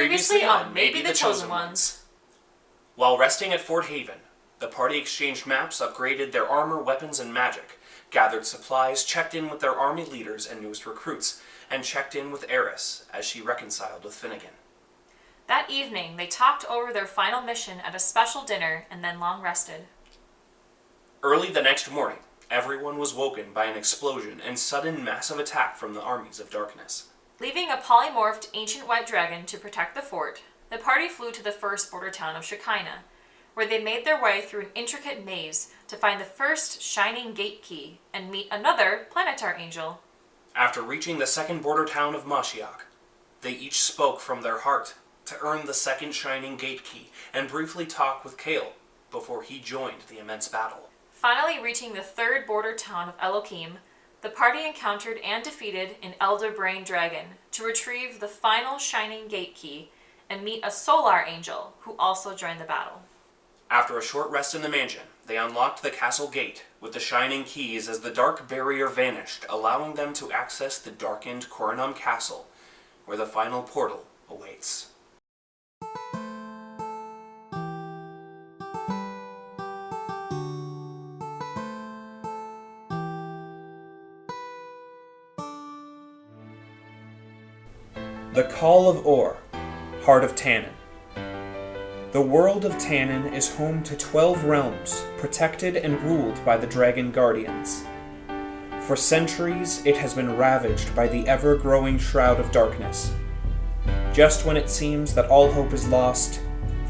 Previously on Maybe the Chosen Ones. While resting at Fort Haven, the party exchanged maps, upgraded their armor, weapons, and magic, gathered supplies, checked in with their army leaders and newest recruits, and checked in with Eris as she reconciled with Finnegan. That evening, they talked over their final mission at a special dinner and then long rested. Early the next morning, everyone was woken by an explosion and sudden massive attack from the armies of darkness. Leaving a polymorphed ancient white dragon to protect the fort, the party flew to the first border town of Shekinah, where they made their way through an intricate maze to find the first shining gate key and meet another planetar angel. After reaching the second border town of Mashiach, they each spoke from their heart to earn the second shining gate key and briefly talk with Kale before he joined the immense battle. Finally reaching the third border town of Elohim, the party encountered and defeated an Elder Brain Dragon to retrieve the final shining gate key and meet a Solar Angel who also joined the battle. After a short rest in the mansion, they unlocked the castle gate with the shining keys as the dark barrier vanished, allowing them to access the darkened Coronam Castle, where the final portal awaits. The Call of Or, Heart of Tannin. The world of Tannin is home to 12 realms, protected and ruled by the Dragon Guardians. For centuries, it has been ravaged by the ever-growing shroud of darkness. Just when it seems that all hope is lost,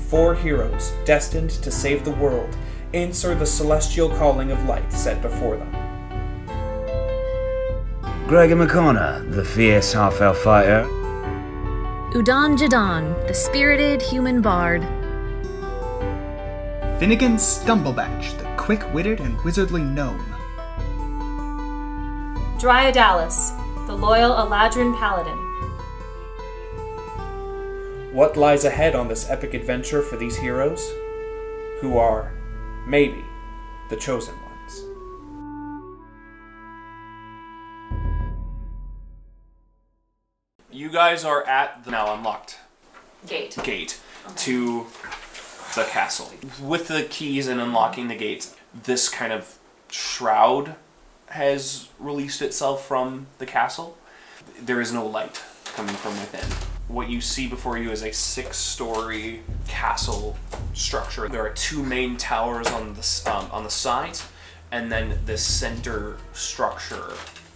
4 heroes, destined to save the world, answer the celestial calling of light set before them. Gregor McConnor, the fierce half-elf fighter. Udan Jadan, the spirited human bard. Finnegan Stumblebatch, the quick-witted and wizardly gnome. Dryodalis, the loyal Eladrin paladin. What lies ahead on this epic adventure for these heroes, who are, maybe, the chosen ones? You guys are at the now unlocked Gate. To the castle. With the keys and unlocking the gates, this kind of shroud has released itself from the castle. There is no light coming from within. What you see before you is a 6-story castle structure. There are 2 main towers on the sides, and then the center structure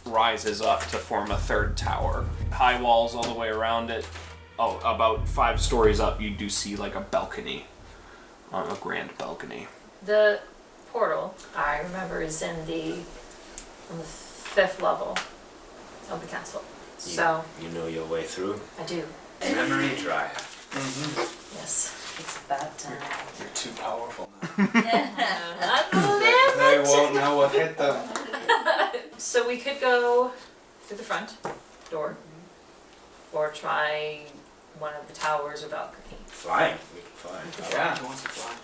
rises up to form a 3rd tower. High walls all the way around it. Oh, about 5 stories up, you do see like a balcony, a grand balcony. The portal, I remember, is on the 5th level of the castle. So You know your way through. I do. Memory dryer. Yes. It's about time. You're too powerful now. They won't know what hit them. So we could go through the front door, or try one of the towers or balcony. Flying. We can fly. Yeah. Who wants to fly?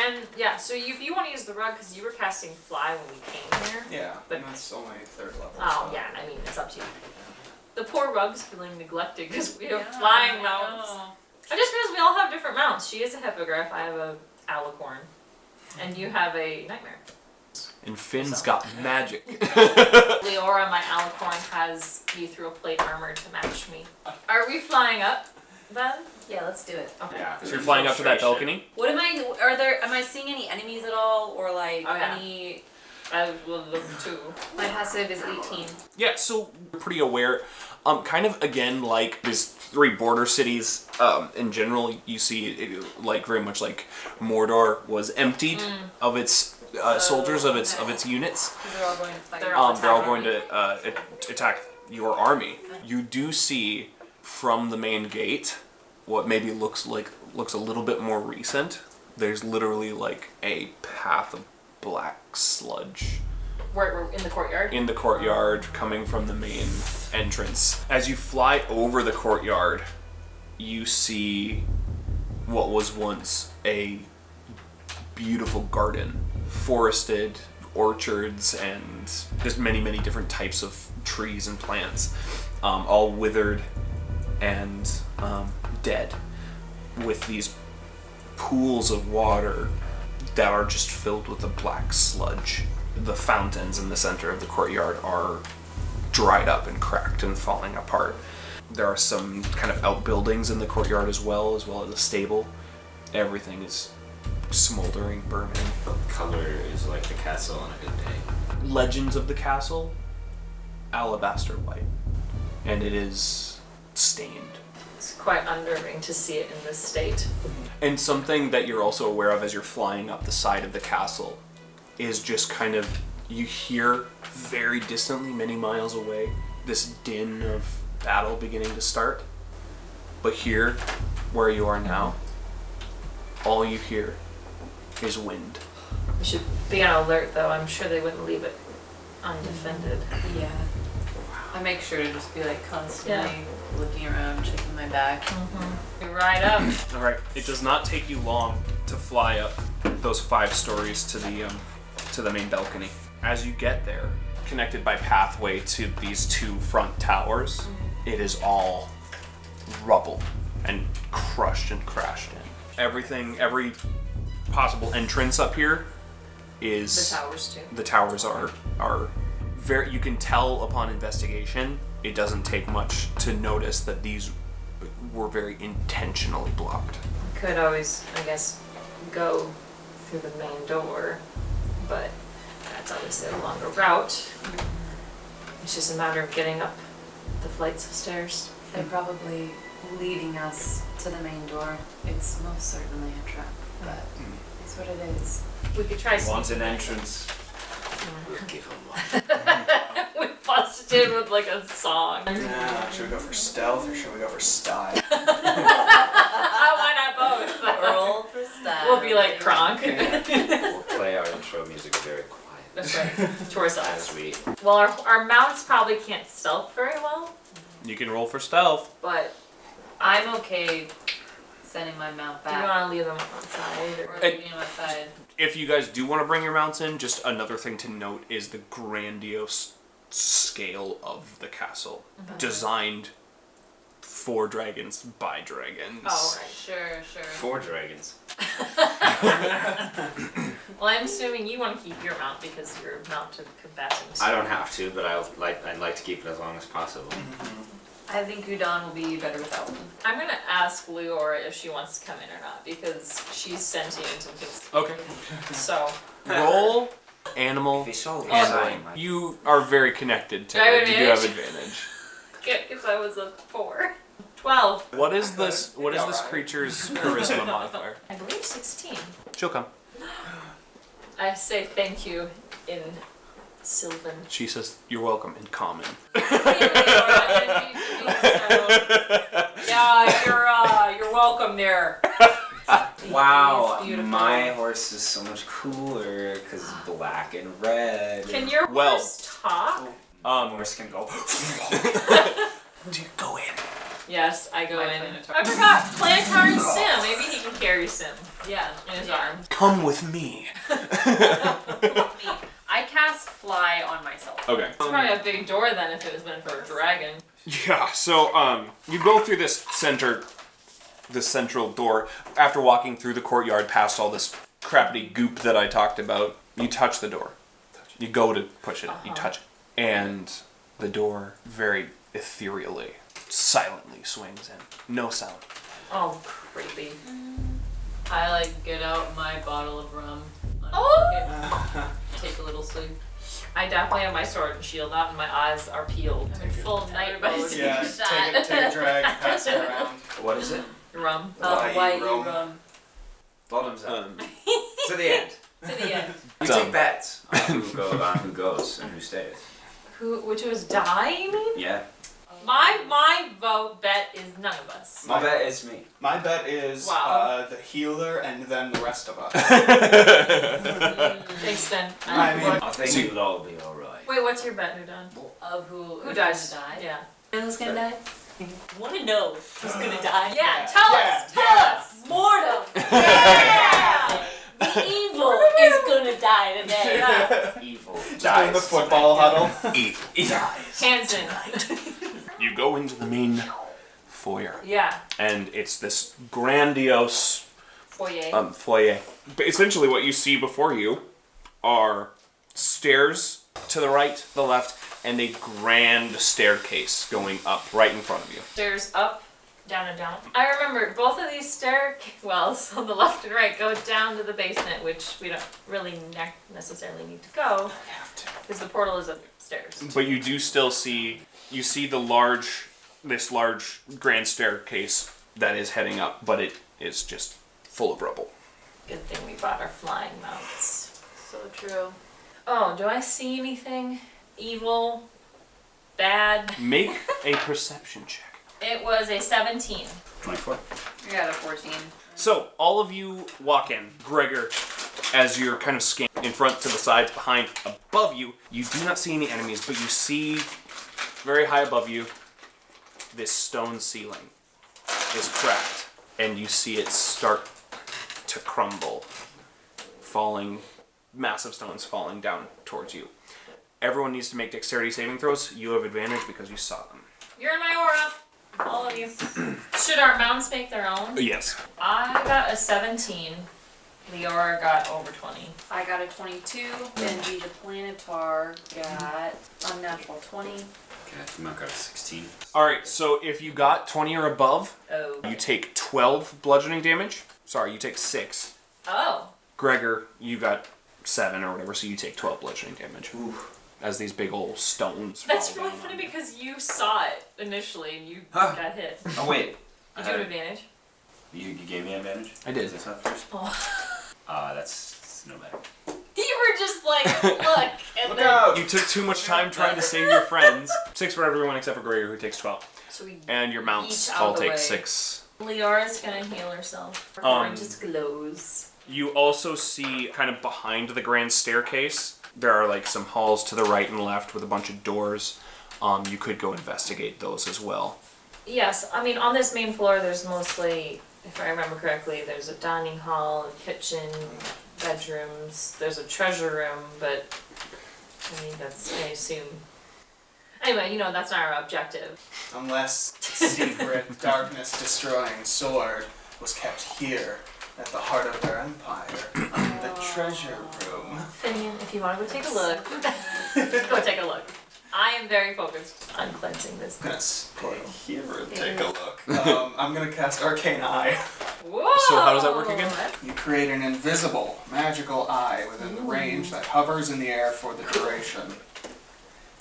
And yeah, so if you want to use the rug, because you were casting fly when we came here. Yeah, But- and that's only 3rd level. Oh so. yeah, I mean it's up to you. The poor rug's feeling neglected because we have Yeah, flying I mounts. know. I just realized we all have different mounts. She is a hippogriff, I have a alicorn, and you have a nightmare. And Finn's got magic. Leora, my alicorn, has you through a plate armor to match me. Are we flying up then? Yeah, let's do it. Okay. Yeah. So you're flying up to that balcony? What am I seeing any enemies at all? Or like Oh, yeah. any... I will look too. My passive is 18. Yeah, so you're pretty aware. Kind of again like these 3 border cities. In general, you see it like very much like Mordor was emptied of its soldiers, of its units. They're all going to fight. They're all They're all attacking going to attack your army. You do see from the main gate what maybe looks a little bit more recent. There's literally like a path of black sludge We're in the courtyard. in the courtyard coming from the main entrance. As you fly over the courtyard, you see what was once a beautiful garden, forested orchards, and there's many different types of trees and plants, all withered and dead. with these pools of water that are just filled with a black sludge. The fountains in the center of the courtyard are dried up and cracked and falling apart. There are some kind of outbuildings in the courtyard as well as a stable. Everything is smoldering, burning. What color is like the castle on a good day? Legends of the castle, alabaster white, and it is stained. It's quite unnerving to see it in this state. And something that you're also aware of as you're flying up the side of the castle is just kind of, you hear very distantly, many miles away, this din of battle beginning to start. But here, where you are now, all you hear is wind. We should be on alert, though. I'm sure they wouldn't leave it undefended. Yeah. I make sure to just be like constantly looking around, checking my back. We ride up. All right. It does not take you long to fly up those 5 stories to the main balcony. As you get there, connected by pathway to these 2 front towers, it is all rubble and crushed and crashed in. Everything, every possible entrance up here is The towers, too. The towers are very, you can tell upon investigation, it doesn't take much to notice that these were very intentionally blocked. Could always, I guess, go through the main door, but that's obviously a longer route. It's just a matter of getting up the flights of stairs. They're probably leading us to the main door. It's most certainly a trap, but it's what it is. We could try He wants an entrance. We'll give him one. We busted with like a song. Should we go for stealth or should we go for style? Why not both? Roll for style. We'll be like Kronk. We'll play our intro music very quiet. That's right. To ourselves. As we Well, our mounts probably can't stealth very well, You can roll for stealth. but I'm okay sending my mount do you back. want to leave them outside? Or Or... leaving them outside. If you guys do want to bring your mounts in, just another thing to note is the grandiose scale of the castle. Designed for dragons by dragons. Oh, right. Sure. 4 dragons. Well, I'm assuming you want to keep your mount because you're mounted combatant. I don't have to, but I'd like to keep it as long as possible. I think Udon will be better without one. I'm gonna ask Leora if she wants to come in or not because she's sentient and can speak. Okay. So Roll animal. Handling. You are very connected to Do I have her. You do have advantage? advantage. good because I was a 4. 12. What is this creature's charisma modifier? I believe 16. She'll come. I say thank you in Sylvan. She says, "You're welcome" in common. Yeah, you're welcome there. Wow, He's beautiful. my horse is so much cooler because it's black and red. Can your Well- horse talk? horse can go? Do you go in? Yes, I go My in. Planetary. I forgot Planetary and Sim. Maybe he can carry Sim Yeah. in his arms. Come with me. I cast fly on myself. Okay. It's probably a big door then if it was meant for a dragon. Yeah, so you go through this central door. After walking through the courtyard past all this crappity goop that I talked about, you touch the door. You go to push it, you touch it. And the door very ethereally, silently swings in. No sound. Oh, creepy. I like get out my bottle of rum. Oh! Take a little swig. I definitely have my sword and shield out and my eyes are peeled. I'm in full night mode. Everybody's- Yeah, take a drag, pass it around. What is it? Rum. Hawaii Hawaii rum. Bottoms up. To the end. To the end. We take bets on who goes and who stays. Which was die, you mean? Yeah. My vote bet is none of us. My bet is me. My bet is Wow. the healer and then the rest of us. Thanks, Ben. I mean- I think you'll all be alright. Wait, what's your bet, Udon? Of who dies? Die? Yeah. Who's gonna die? Wanna know who's gonna die? Yeah, tell us! Mortem! Yeah! The evil is gonna die today. Evil. Just in the football huddle. Evil dies. Hands in. You go into the main foyer. Yeah. And it's this grandiose foyer. But essentially what you see before you are stairs to the right, the left, and a grand staircase going up right in front of you. Stairs up, down and down. I remember both of these stairwells on the left and right go down to the basement, which we don't really necessarily need to go. Because the portal is upstairs. But you do still see, this large grand staircase that is heading up, but it is just full of rubble. Good thing we bought our flying mounts. So true. Oh, do I see anything evil, bad? Make a perception check. It was a 17. 24. I got a 14. So, all of you walk in. Gregor, as you're kind of scanning in front, to the sides, behind, above you, you do not see any enemies, but you see, very high above you, this stone ceiling is cracked, and you see it start to crumble, massive stones falling down towards you. Everyone needs to make dexterity saving throws. You have advantage because you saw them. You're in my aura. All of you. Should our mounts make their own? Yes. I got a 17. Leora got over 20. I got a 22. Benji the Planetar got unnatural 20. Okay, Mark got a 16. Alright, so if you got 20 or above, Oh. you take 12 bludgeoning damage. Sorry, you take 6. Oh. Gregor, you got 7 or whatever, so you take 12 bludgeoning damage. Ooh. As these big old stones That's fall really down funny on you. because you saw it initially and you Huh. got hit. Oh, wait. Did you have advantage? You gave me advantage? I did. Is this not first? Oh. That's no matter. You were just like, look, and Look then... out! You took too much time trying to save your friends. 6 for everyone except for Gregor, who takes 12. So we And your mounts each out all of the take way. 6. Leora's gonna heal herself. Her orange glows. You also see, kind of behind the grand staircase, there are like some halls to the right and left with a bunch of doors. You could go investigate those as well. Yes, I mean, on this main floor, there's mostly, if I remember correctly, there's a dining hall, a kitchen, bedrooms, there's a treasure room, but I mean, I assume. Anyway, that's not our objective. Unless the secret darkness-destroying sword was kept here, at the heart of their empire, in the treasure room. Finian, if you want to go take a look, go take a look. I am very focused on cleansing this. I'm gonna stay here and take a look. I'm gonna cast Arcane Eye. Whoa! So how does that work again? You create an invisible, magical eye within the range that hovers in the air for the duration.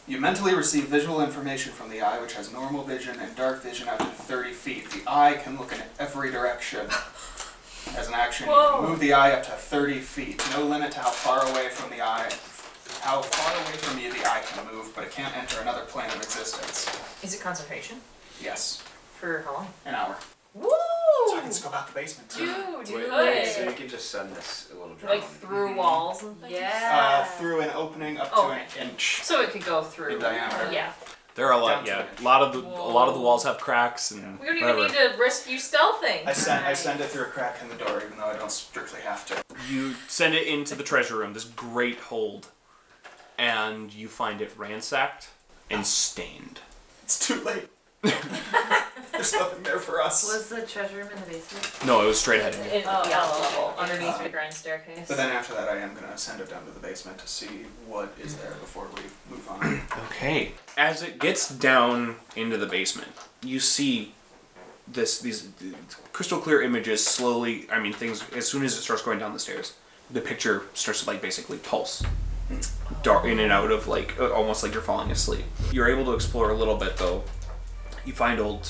You mentally receive visual information from the eye, which has normal vision and dark vision up to 30 feet. The eye can look in every direction. As an action, you can move the eye up to 30 feet. No limit to how far away from the eye, how far away from you the eye can move, but it can't enter another plane of existence. Is it concentration? Yes, For how long? an hour. Woo! So I can scope out the basement too. Dude, Wait, so you good. can just send this a little drone. Like through walls and things? Yeah. Through an opening up to Oh, an okay. inch. So it could go through. In diameter. Yeah. There are a lot, Down to yeah. it. A lot of the walls have cracks and We don't even whatever. need to risk you stealthing. I send it through a crack in the door, even though I don't strictly have to. You send it into the treasure room, this great hold, and you find it ransacked and stained. It's too late. There's nothing there for us. Was the treasure room in the basement? No, it was straight ahead of you. In the other level, underneath the grand staircase. But then after that, I am going to send it down to the basement to see what is there before we move on. Okay. As it gets down into the basement, you see these crystal clear images slowly, things, as soon as it starts going down the stairs, the picture starts to basically pulse. Dark in and out of almost like you're falling asleep. You're able to explore a little bit though. You find old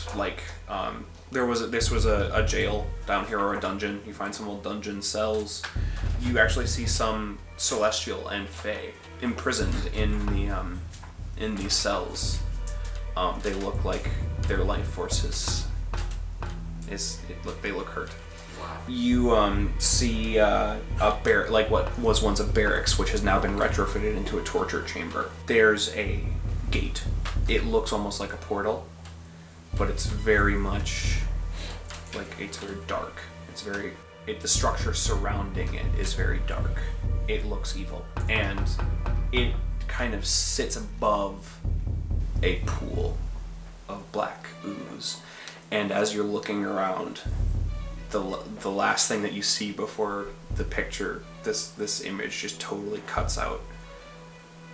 this was a jail down here, or a dungeon. You find some old dungeon cells. You actually see some celestial and fae imprisoned in these cells. They look like their life force they look hurt. You see a what was once a barracks, which has now been retrofitted into a torture chamber. There's a gate. It looks almost like a portal, but it's very much it's very dark. The structure surrounding it is very dark. It looks evil, and it kind of sits above a pool of black ooze. And as you're looking around, the last thing that you see before the picture, this image just totally cuts out,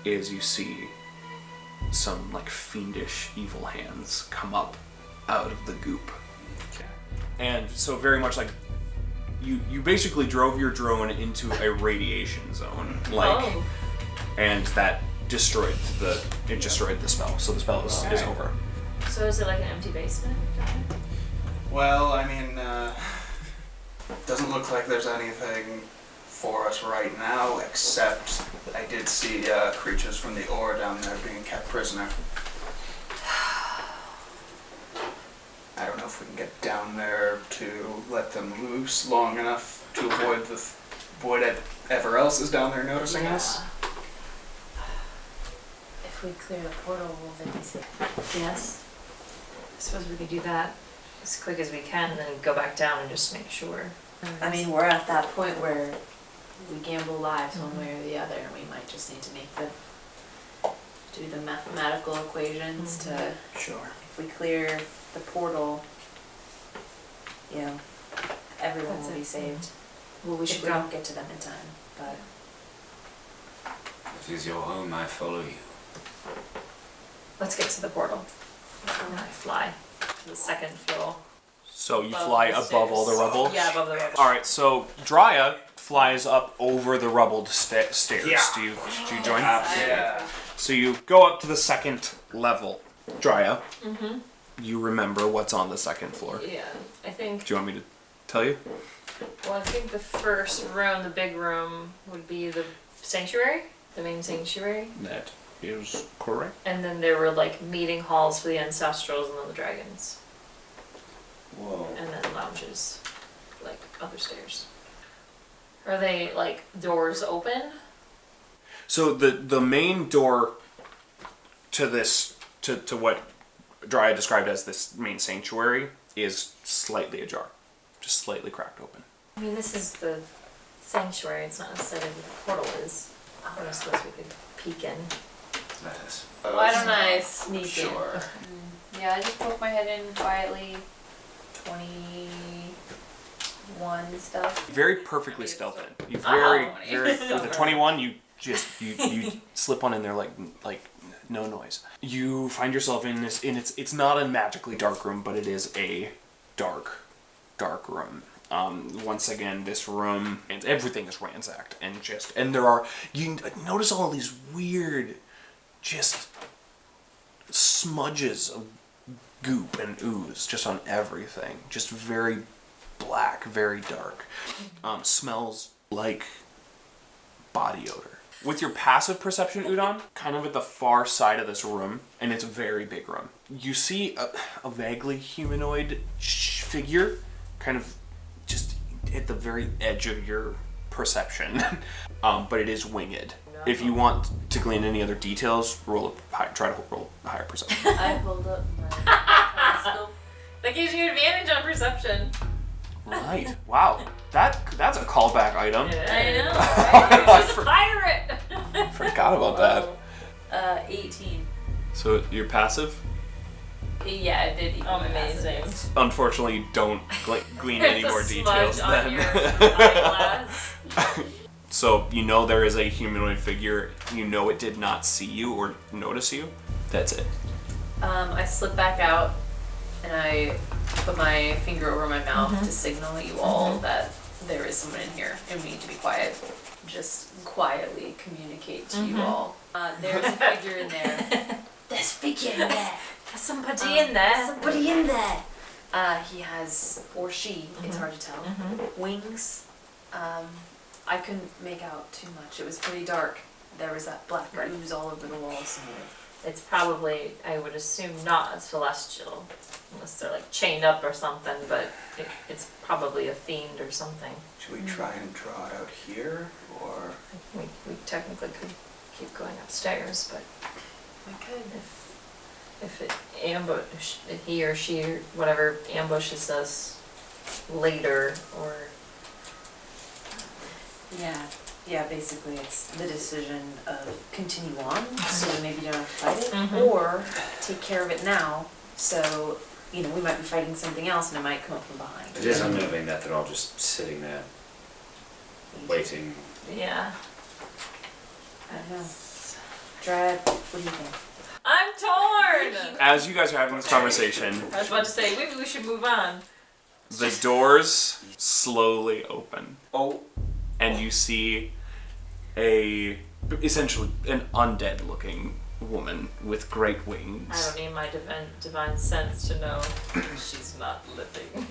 is you see some like fiendish evil hands come up out of the goop. Okay. And so very much like you basically drove your drone into a radiation zone, like, and that destroyed the spell. So the spell is over. So is it like an empty basement? Well, I mean, doesn't look like there's anything for us right now, except I did see creatures from the ore down there being kept prisoner. I don't know if we can get down there to let them loose long enough to avoid whatever else is down there noticing us. If we clear the portal, will they be safe? Yes. I suppose we could do that as quick as we can and then go back down and just make sure. I mean, we're at that point where we gamble lives one way or the other, and we might just need to do the mathematical equations to, Sure. if we clear the portal, you know, everyone That's will it. be saved. Well, we If should we go. don't get to them in time, but If it's your home, I follow you. Let's get to the portal. And I fly to the second floor. So you Above fly the above all the stairs. rubble? Yeah, above the rubble. Alright, so Drya flies up over the rubbled stairs. Yeah. Do you join? Yeah. So you go up to the second level. Drya, you remember what's on the second floor. Yeah, I think. Do you want me to tell you? Well, I think the first room, the big room, would be the sanctuary, the main sanctuary, That is correct. and then there were like meeting halls for the ancestrals and then the dragons, Whoa. and then lounges, like other stairs. Are they like doors open? So the main door to this to what Drya described as this main sanctuary is slightly ajar, just slightly cracked open. I mean, this is the sanctuary. It's not necessarily where the portal is. I suppose we could peek in. Let us. why don't I sneak Sure. in? Yeah, I just poke my head in quietly. 21 stuff. Very perfectly stealth in. You Oh. very with a 21 you slip on in there like no noise. You find yourself in this it's not a magically dark room, but it is a dark room. Once again, this room and everything is ransacked and there are, you notice all these weird just smudges of goop and ooze just on everything, just very black, very dark. Smells like body odor. With your passive perception, Udon, kind of at the far side of this room, and it's a very big room, you see a vaguely humanoid figure kind of just at the very edge of your perception, but it is winged. If you want to glean any other details, try to roll a higher perception. I hold up my telescope. That gives you advantage on perception. Right. Wow. That's a callback item. I know. Right? Just fire it. Forgot about that. 18. So you're passive? Yeah, I did eat my Amazing. passes. Unfortunately, you don't glean any It's a more smudge details on then. your eyeglass. So you know there is a humanoid figure. You know it did not see you or notice you. That's it. I slip back out and I put my finger over my mouth to signal you all that there is someone in here and we need to be quiet. Just quietly communicate to you all. There's a figure in there. There's a figure in there. There's somebody in there. Somebody in there. He has, or she, it's hard to tell, wings. I couldn't make out too much. It was pretty dark. There was that black ooze all over the walls. It's probably, I would assume, not a celestial, unless they're like chained up or something, but it's probably a fiend or something. Should we try and draw it out here, or? We technically could keep going upstairs, but We could. if he or she or whatever ambushes us later, or Yeah, basically it's the decision of continue on, so we maybe don't have to fight it, Mhm. or take care of it now, so you know, we might be fighting something else and it might come up from behind. It is unnerving that they're all just sitting there, waiting. Yeah. I don't know. Dryad, what do you think? I'm torn! As you guys are having this conversation, I was about to say, maybe we should move on. the doors slowly open. Oh. And you see essentially an undead looking woman with great wings. I don't need my divine sense to know she's not living.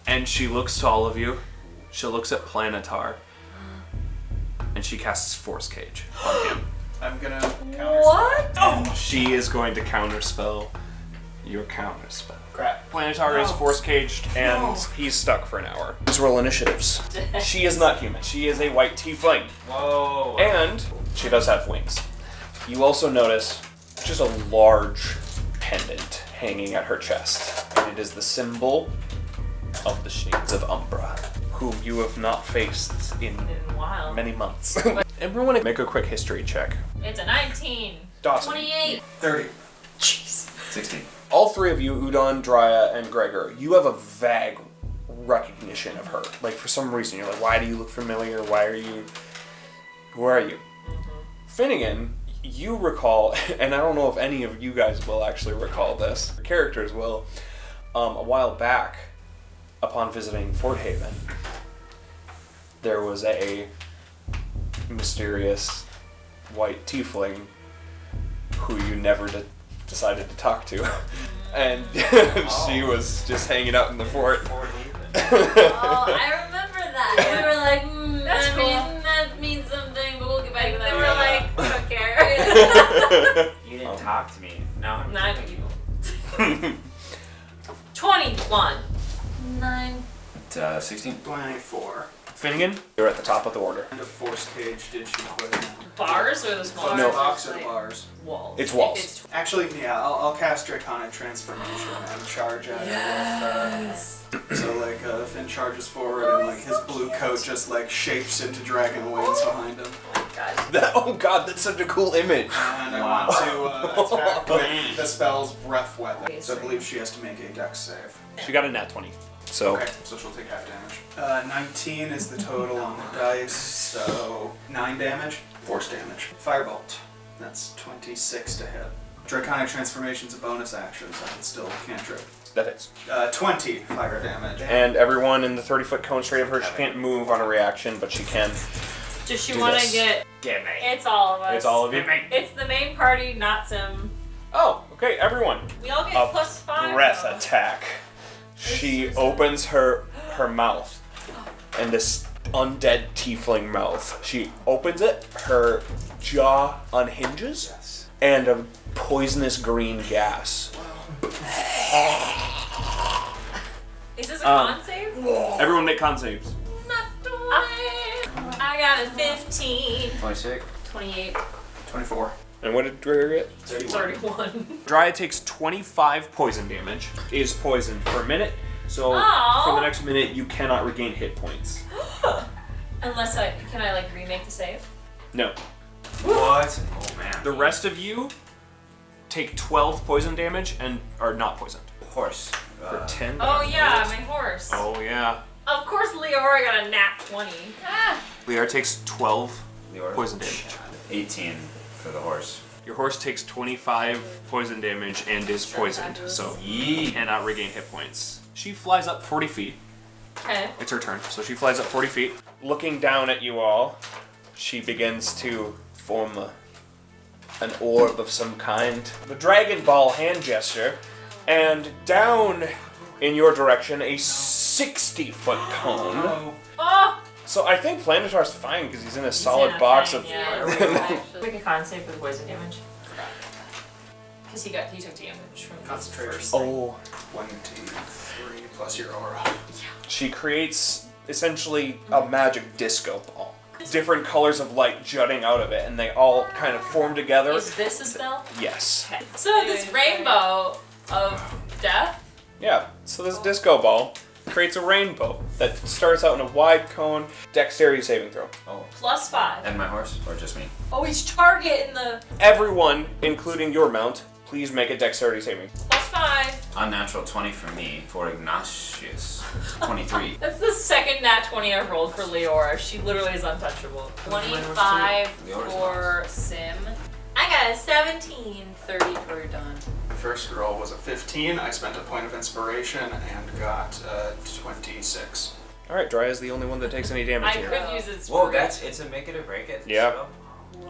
And she looks to all of you. She looks at Planetar. And she casts Force Cage on him. I'm gonna counter. What? Oh! She is going to counterspell your counterspell. Crap. Planetar is Force Caged and he's stuck for an hour. Let's roll initiatives. She is not human. She is a white tiefling. Whoa. And she does have wings. You also notice just a large pendant hanging at her chest. And it is the symbol of the Shades of Umbra, whom you have not faced in Wow. many months. Everyone make a quick history check. It's a 19. Dawson. 28. 30. Jeez. 16. All three of you, Udon, Drya, and Gregor, you have a vague recognition of her. Like, for some reason, you're like, why do you look familiar? Who are you? Finnegan, you recall, and I don't know if any of you guys will actually recall this, your characters will, a while back, upon visiting Fort Haven, there was a mysterious white tiefling who you never decided to talk to. And she was just hanging out in the fort. Oh, I remember that. We were like, That's cool. that means something, but we'll get back to that. They were like, we don't care. You didn't talk to me. Now I'm Not you. 21. 9. 16. 24. Finnegan, you're at the top of the order. And a force cage did she put in? Bars or the small No. Box or the bars? walls? It's walls. If it's Actually, yeah, I'll cast Draconic Transformation and charge at it with, so like, Finn charges forward and like his blue coat just like shapes into dragon wings behind him. Oh god, that's such a cool image. And I want to attack with the spell's breath weapon. So I believe she has to make a dex save. She got a nat 20. So, Okay, so she'll take half damage. 19 is the total on the dice, so 9 damage, force damage. Firebolt, that's 26 to hit. Draconic Transformation's a bonus action, so it's still a cantrip. that hits. 20 fire damage. And everyone in the 30-foot cone straight of her, she can't move on a reaction, but she can. Does she Do want this. to get... Get me. It's all of us. It's all of you. It's the main party, not Sim. Oh, okay, everyone. We all get A plus 5. breath though. attack. She opens her mouth, and this undead tiefling mouth. She opens it, her jaw unhinges, Yes. and a poisonous green gas. Is this a con save? Everyone make con saves. Not doing it. I got a 15. 26. 28. 24. And what did Dreher get? 31. Drya takes 25 poison damage, is poisoned for a minute, so Aw. for the next minute you cannot regain hit points. Unless can I like remake the save? No. What? Oh man. The rest of you take 12 poison damage and are not poisoned. Horse. For 10 Oh damage. yeah, my horse. Oh yeah. Of course Leora got a nat 20. Ah. Liar takes 12 Leora. poison damage. 18 for the horse. Your horse takes 25 poison damage and is poisoned, so Yee. cannot regain hit points. She flies up 40 feet. Okay. It's her turn. So she flies up 40 feet. Looking down at you all, she begins to form an orb of some kind. The Dragon Ball hand gesture, and down in your direction, a 60-foot cone. Oh! So I think Planetar's fine because he's in a solid in a box thing, of... yeah. Make a con save for the poison damage. Because he took damage from the Concentration. first thing. Oh. 23 plus your aura. She creates essentially a magic disco ball. Different colors of light jutting out of it, and they all kind of form together. Is this a spell? Yes. Okay. So this rainbow of death. Yeah, so this disco ball creates a rainbow that starts out in a wide cone. Dexterity saving throw. Oh. Plus 5. And my horse? Or just me? Oh, each target in the... Everyone, including your mount, please make a dexterity saving. Plus 5. Unnatural 20 for me. For Ignatius, 23. That's the second nat 20 I've rolled for Leora. She literally is untouchable. 25 Leora's for Sim. I got a 17. 30 for Dawn. The first roll was a 15. I spent a point of inspiration and got 26. Alright, Dry is the only one that takes any damage I here. could use it. Whoa, it's a make it or break it. Yeah. spell?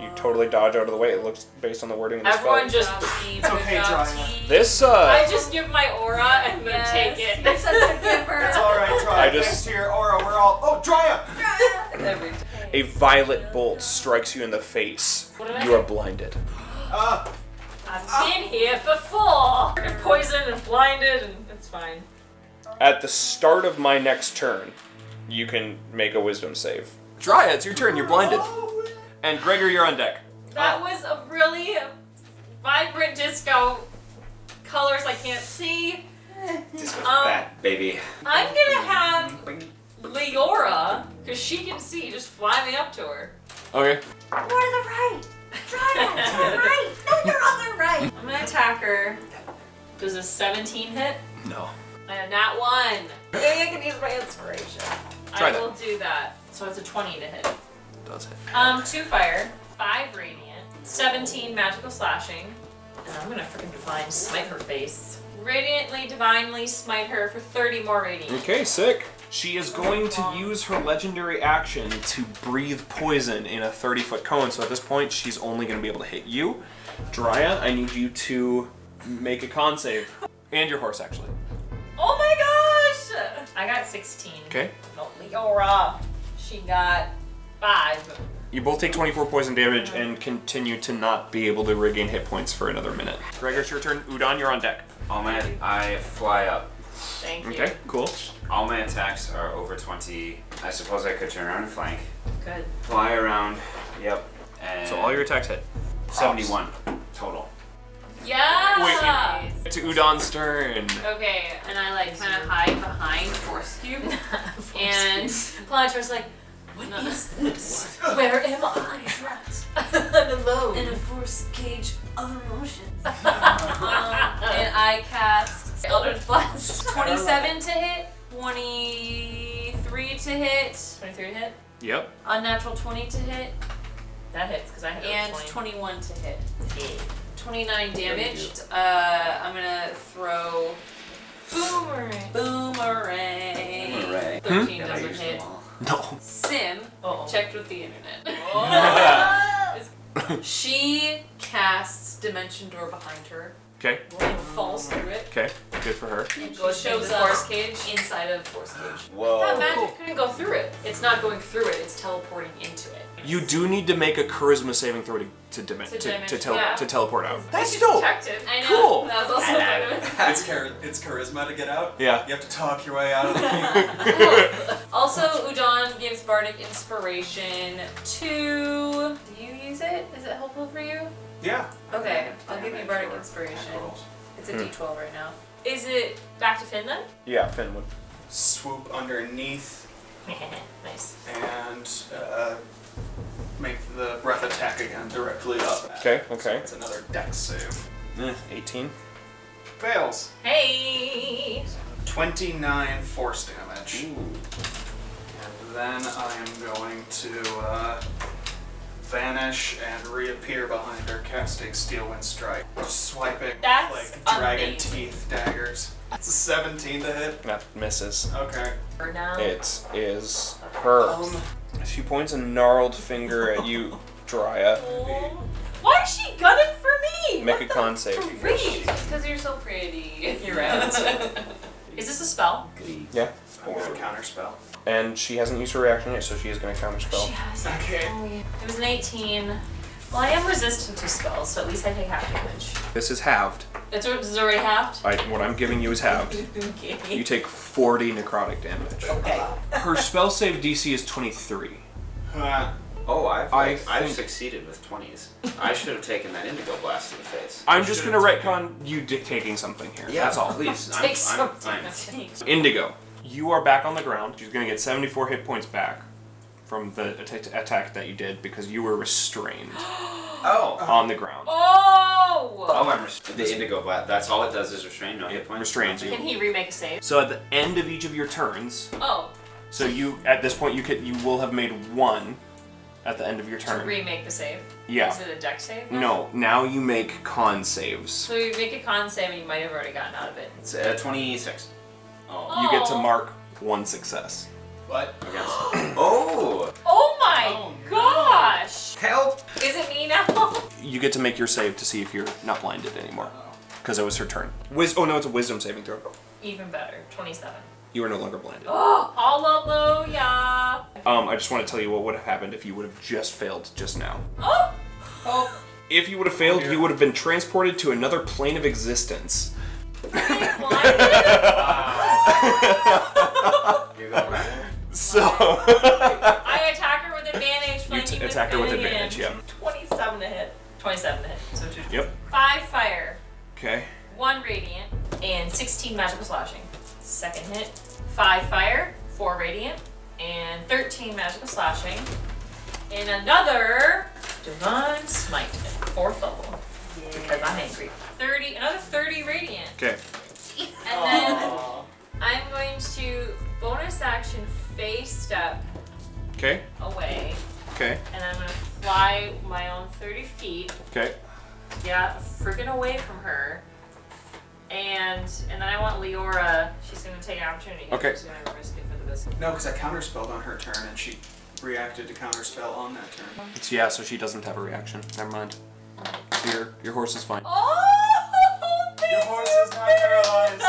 You totally dodge out of the way. It looks based on the wording of the Everyone spell. just please. It's okay, Dry. This, I just give my aura and then take it. You're such a giver. It's alright, Dry. I just- Thanks to your aura, we're all. Oh, Drya! Every time. a violet bolt strikes you in the face. What did I You do? are blinded. I've been here before. And poisoned and blinded and it's fine. At the start of my next turn, you can make a wisdom save. Dry, it's your turn. You're blinded. And Gregor, you're on deck. That was a really vibrant disco. Colors I can't see. Disco's bad, baby. I'm gonna have Leora, because she can see, just fly me up to her. Okay. More to the right. Try it. To the right. No, you're on the right. I'm gonna attack her. Does a 17 hit? No. And a nat 1. Maybe I can use my inspiration. Try I that. will do that. So it's a 20 to hit. Does it? 2 fire, 5 radiant, 17 magical slashing, and I'm gonna freaking divine smite her face. Radiantly, divinely smite her for 30 more radiant. Okay, sick. She is going to use her legendary action to breathe poison in a 30-foot cone. So at this point, she's only going to be able to hit you. Drya, I need you to make a con save. And your horse, actually. Oh my gosh! I got 16. Okay. No, Leora. She got 5. You both take 24 poison damage and continue to not be able to regain hit points for another minute. Gregor, it's your turn. Udon, you're on deck. I fly up. Thank you. Okay, cool. All my attacks are over 20. I suppose I could turn around and flank. Good. Fly around. Yep. And So all your attacks hit. 71 total. Yeah! To Udon's turn. Okay, and I like kind of hide behind Force Cube. And Plantar's like, what is this? Where am I? I'm alone. In a force cage of emotions. And I cast Eldritch Blast. 27 to hit, 23 to hit. 23 to hit? Yep. Unnatural 20 to hit. That hits because I hit And 20. 21 to hit. 29 damage. I'm gonna throw Boomerang. Boomerang. 13 doesn't hit. No. Sim checked with the internet. She casts Dimension Door behind her Okay. and falls through it Okay. Good for her. and goes shows the Force Cage inside of Force Cage. Whoa. That magic couldn't go through it. It's not going through it. It's teleporting into it. You do need to make a charisma saving throw to teleport out. That's She's dope. detective. I know. Cool. That was also part of it. It's charisma to get out. Yeah. You have to talk your way out of the Also, Udon gives Bardic Inspiration to... Do you use it? Is it helpful for you? Yeah. Okay, I'll give you Bardic Inspiration. It's a d12 right now. Is it back to Finn then? Yeah, Finn would. Swoop underneath Nice. and make the breath attack again directly up. Okay, So okay. it's another dex save. 18. Fails. Hey! 29 force damage. And then I am going to vanish and reappear behind her, casting Steel Wind Strike. Swiping That's like dragon amazing. teeth daggers. It's a 17 to hit. That misses. Okay. For now. It is her. She points a gnarled finger at you, Drya. Why is she gunning for me? Make What a con save. Great. Because you're so pretty. You're right. Is this a spell? Yeah. I'm going to counterspell. And she hasn't used her reaction yet, so she is going to counterspell. She has. Okay. It was an 18. Well, I am resistant to spells, so at least I take half damage. This is halved. This is already halved? What I'm giving you is halved. Okay. You take 40 necrotic damage. Okay. Her spell save DC is 23. Oh, I I've think- succeeded with 20s. I should have taken that indigo blast to the face. I'm just going to retcon you taking something here. That's all. Please. Take something. I'm Indigo, you are back on the ground. She's going to get 74 hit points back from the attack that you did because you were restrained Oh. on the ground. Oh Oh! Oh, the indigo, but that's all it does is restrain. No hit It points. restrains you. Can he remake a save? So at the end of each of your turns, Oh, so you at this point you will have made one at the end of your to turn. remake the save. Yeah. Is it a deck save? now? No, now you make con saves. So you make a con save and you might have already gotten out of it. It's 26. Oh. You get to Oh. mark one success. What? Against. Oh! Oh my Oh, no. gosh! Help! Is it me now? You get to make your save to see if you're not blinded anymore, Oh. because it was her turn. Oh no, it's a wisdom saving throw. Even better. 27. You are no longer blinded. Oh, hallelujah! I just want to tell you what would have happened if you would have just failed just now. Oh! Oh, If you would have failed, you would have been transported to another plane of existence. blinded? You go back. So I attack her with advantage. flanking attack her with advantage, yeah. 27 to hit. 27 to hit. So 2. Yep. 5 fire, Okay. 1 radiant, and 16 magical slashing. Second hit, 5 fire, 4 radiant, and 13 magical slashing. And another divine smite at 4th level. Because I'm angry. Another 30 radiant. Okay. And then I'm going to bonus action phase step Okay. away. Okay. And I'm gonna fly my own 30 feet. Okay. Yeah, freaking away from her. And then I want Leora. She's gonna take an opportunity. Okay. She's gonna risk it for the biscuit. No, because I counterspelled on her turn and she reacted to counterspell on that turn. Yeah, so she doesn't have a reaction. Never mind. So your horse is fine. Oh! Your horse is not paralyzed.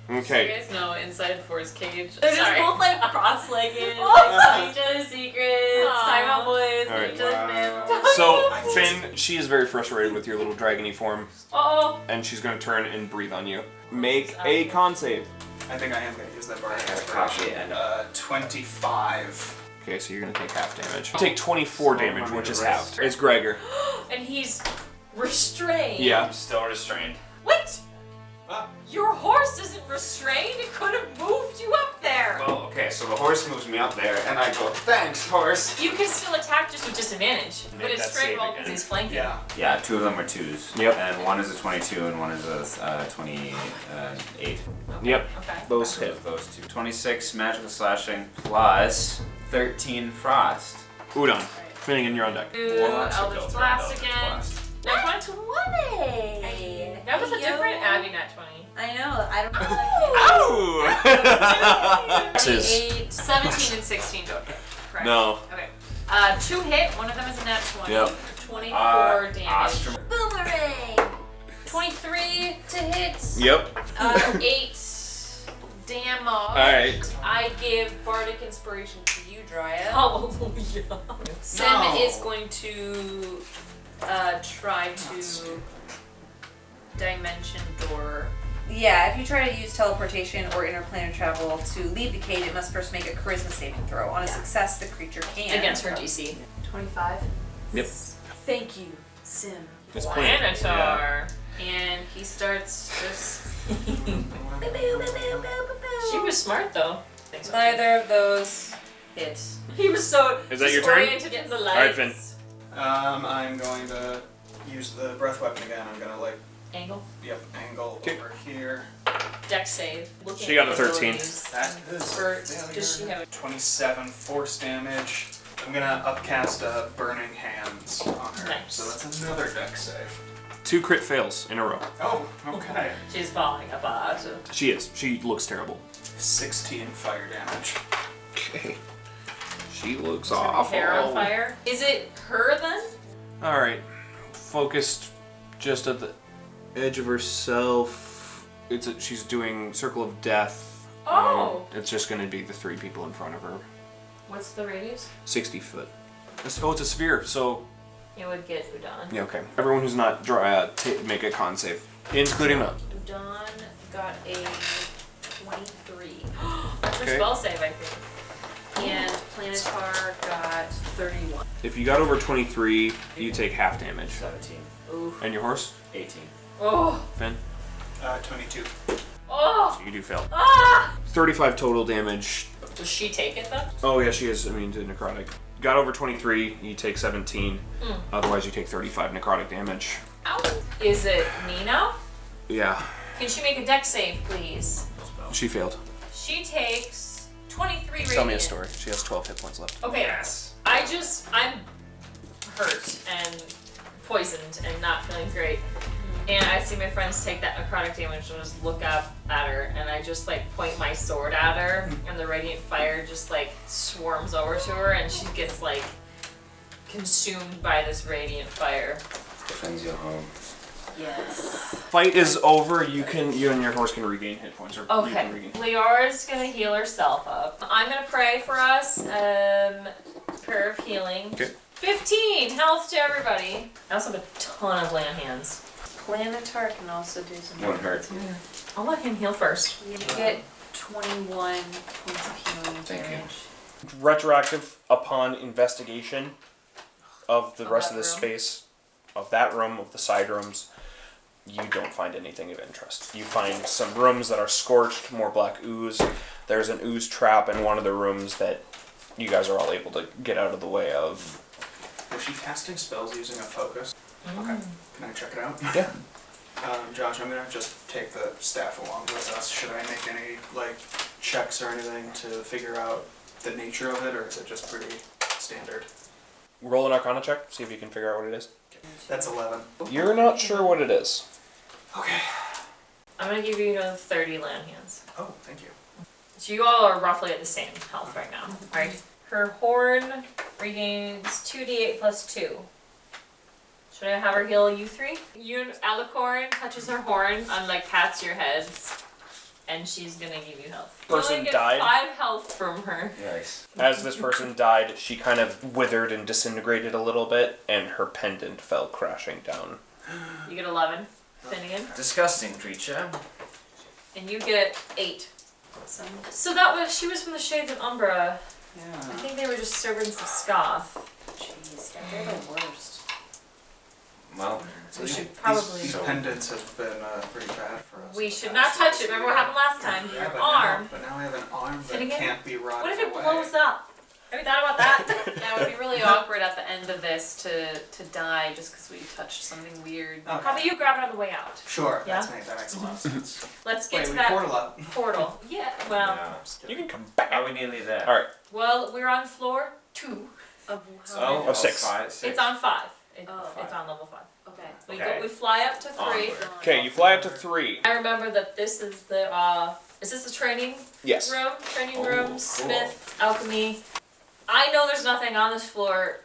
You Okay. guys know inside Force Cage. They're just Sorry. both like cross-legged, like, each other's secrets, talking about boys, All right. each other's men. So Finn, she is very frustrated with your little dragony form, Oh! and she's going to turn and breathe on you. Make a con save. I think I am going to use that bar Copy inspiration. and 25. Okay, so you're going to take half damage. You take 24 damage, want me which to is rest? halved. It's Gregor. And he's restrained. Yeah. I'm still restrained. What? Ah. Your horse isn't restrained. It could have moved you up there. Well, okay, so the horse moves me up there, and I go, thanks, horse. You can still attack just with disadvantage. Make But it's that straight save roll again. because he's flanking. Yeah. Yeah, 2 of them are 2s. Yep. And one is a 22, and one is a 28. Yep. Okay. Those So hit. those 2. 26 magical slashing plus 13 frost. Udon. Finnegan, you're on deck. Do Plus a Eldritch filter, Blast Eldritch again. Blast. Nat 20. 20. That was a Yo. different Abby Nat 20. I know. I don't know that Ow! X's. 8, 17, and 16 don't hit. Correct. No. Okay. 2 hit. One of them is a nat 20. Yep. 24 damage. Ostrom. kid. Boomerang. 23 to hit. Yep. 8 damage. Alright. I give Bardic Inspiration to you, Dryad. Hallelujah. Sim No. is going to try to dimension door. Yeah, if you try to use teleportation or interplanar travel to leave the cave, it must first make a charisma saving throw. On a success, the creature can. Against her DC. 25. Yep. Thank you, Sim. It's plain. Planitar. And he starts just. She was smart though. Neither of those hit. He was so Is that your turn? disoriented in the lights. Alright, Finn. I'm going to use the breath weapon again. I'm going to Angle. angle Okay. over here. Deck save. Looking She got at a 13. abilities. That is Or a failure. does she have 27 force damage. I'm going to upcast Burning Hands on her. Nice. So that's another deck save. 2 crit fails in a row. Oh, okay. She's falling apart. She is. She looks terrible. 16 fire damage. Okay. She looks Her awful. hair on fire. Is it her then? Alright. Focused just at the edge of herself. She's doing Circle of Death. Oh. It's just going to be the 3 people in front of her. What's the radius? 60 foot. It's a sphere, so... It would get Udon. Yeah, okay. Everyone who's not dry, make a con save. Including Mel. Udon got a 23. That's her Okay. spell save, I think. And Planitar got 31. If you got over 23, you take half damage. 17. Ooh. And your horse? 18. Oh. Finn? 22. Oh. So you do fail. Ah. 35 total damage. Does she take it though? Oh yeah, she is immune to necrotic. Got over 23, you take 17. Otherwise you take 35 necrotic damage. Ow. Is it Nina? Yeah. Can she make a dex save, please? She failed. She takes 23 radiant. Tell me a story. She has 12 hit points left. Okay. Yes. I'm hurt and poisoned and not feeling great. And I see my friends take that necrotic damage and just look up at her, and I just like point my sword at her, and the radiant fire just like swarms over to her, and she gets like consumed by this radiant fire. Defends your home. Yes. Fight is over. You and your horse can regain hit points. Or you Okay. can regain. Leora's gonna heal herself up. I'm gonna pray for us. Prayer of healing. Okay. 15 health to everybody. I also have a ton of land hands. Planetar can also do some Won't hurt. I'll let him heal first. You get 21 points of healing Thank you. damage. Retroactive upon investigation of the rest that of this room. space, of that room, of the side rooms, you don't find anything of interest. You find some rooms that are scorched, more black ooze. There's an ooze trap in one of the rooms that you guys are all able to get out of the way of. Was she casting spells using a focus? Okay. Can I check it out? Yeah. Josh, I'm gonna just take the staff along with us. Should I make any like checks or anything to figure out the nature of it, or is it just pretty standard? Roll an Arcana check, see if you can figure out what it is. That's 11. You're not sure what it is. Okay. I'm gonna give you another 30 land hands. Oh, thank you. So you all are roughly at the same health right now, right? Her horn regains 2d8 plus 2. Should I have her heal you three? Alicorn touches her horn and like pats your heads, and she's gonna give you health. You Person only get died. 5 health from her. Nice. As this person died, she kind of withered and disintegrated a little bit, and her pendant fell crashing down. You get 11, Finnegan, Disgusting creature. and you get 8. Awesome. So that was she was from the Shades of Umbra. I Yeah. think they were just servants of Scoth. Jeez, yeah, they're the worst. Well, So we should These probably. pendants have been pretty bad for us. We in the should past. not touch it. Remember what happened last time? Yeah, Your but arm. But now I have an arm that Finnegan? can't be rotted What if it away. blows up? Have you thought about that? Yeah, it would be really awkward at the end of this to die just because we touched something weird. Okay. How about you grab it on the way out? Sure, Yeah? that makes a lot of sense. Let's get Wait, to we that portal up. portal. Yeah. Well. yeah. You can come back. Are we nearly there? All right. Well, we're on floor 2. Of Oh, Of 6. 6. It's on 5. Oh. It's on level 5. Okay. We Okay. we fly up to 3. Onward. Okay, you fly up to 3. I remember that this is the is this the training Yes. room? Training Oh, room, cool. smith, alchemy. I know there's nothing on this floor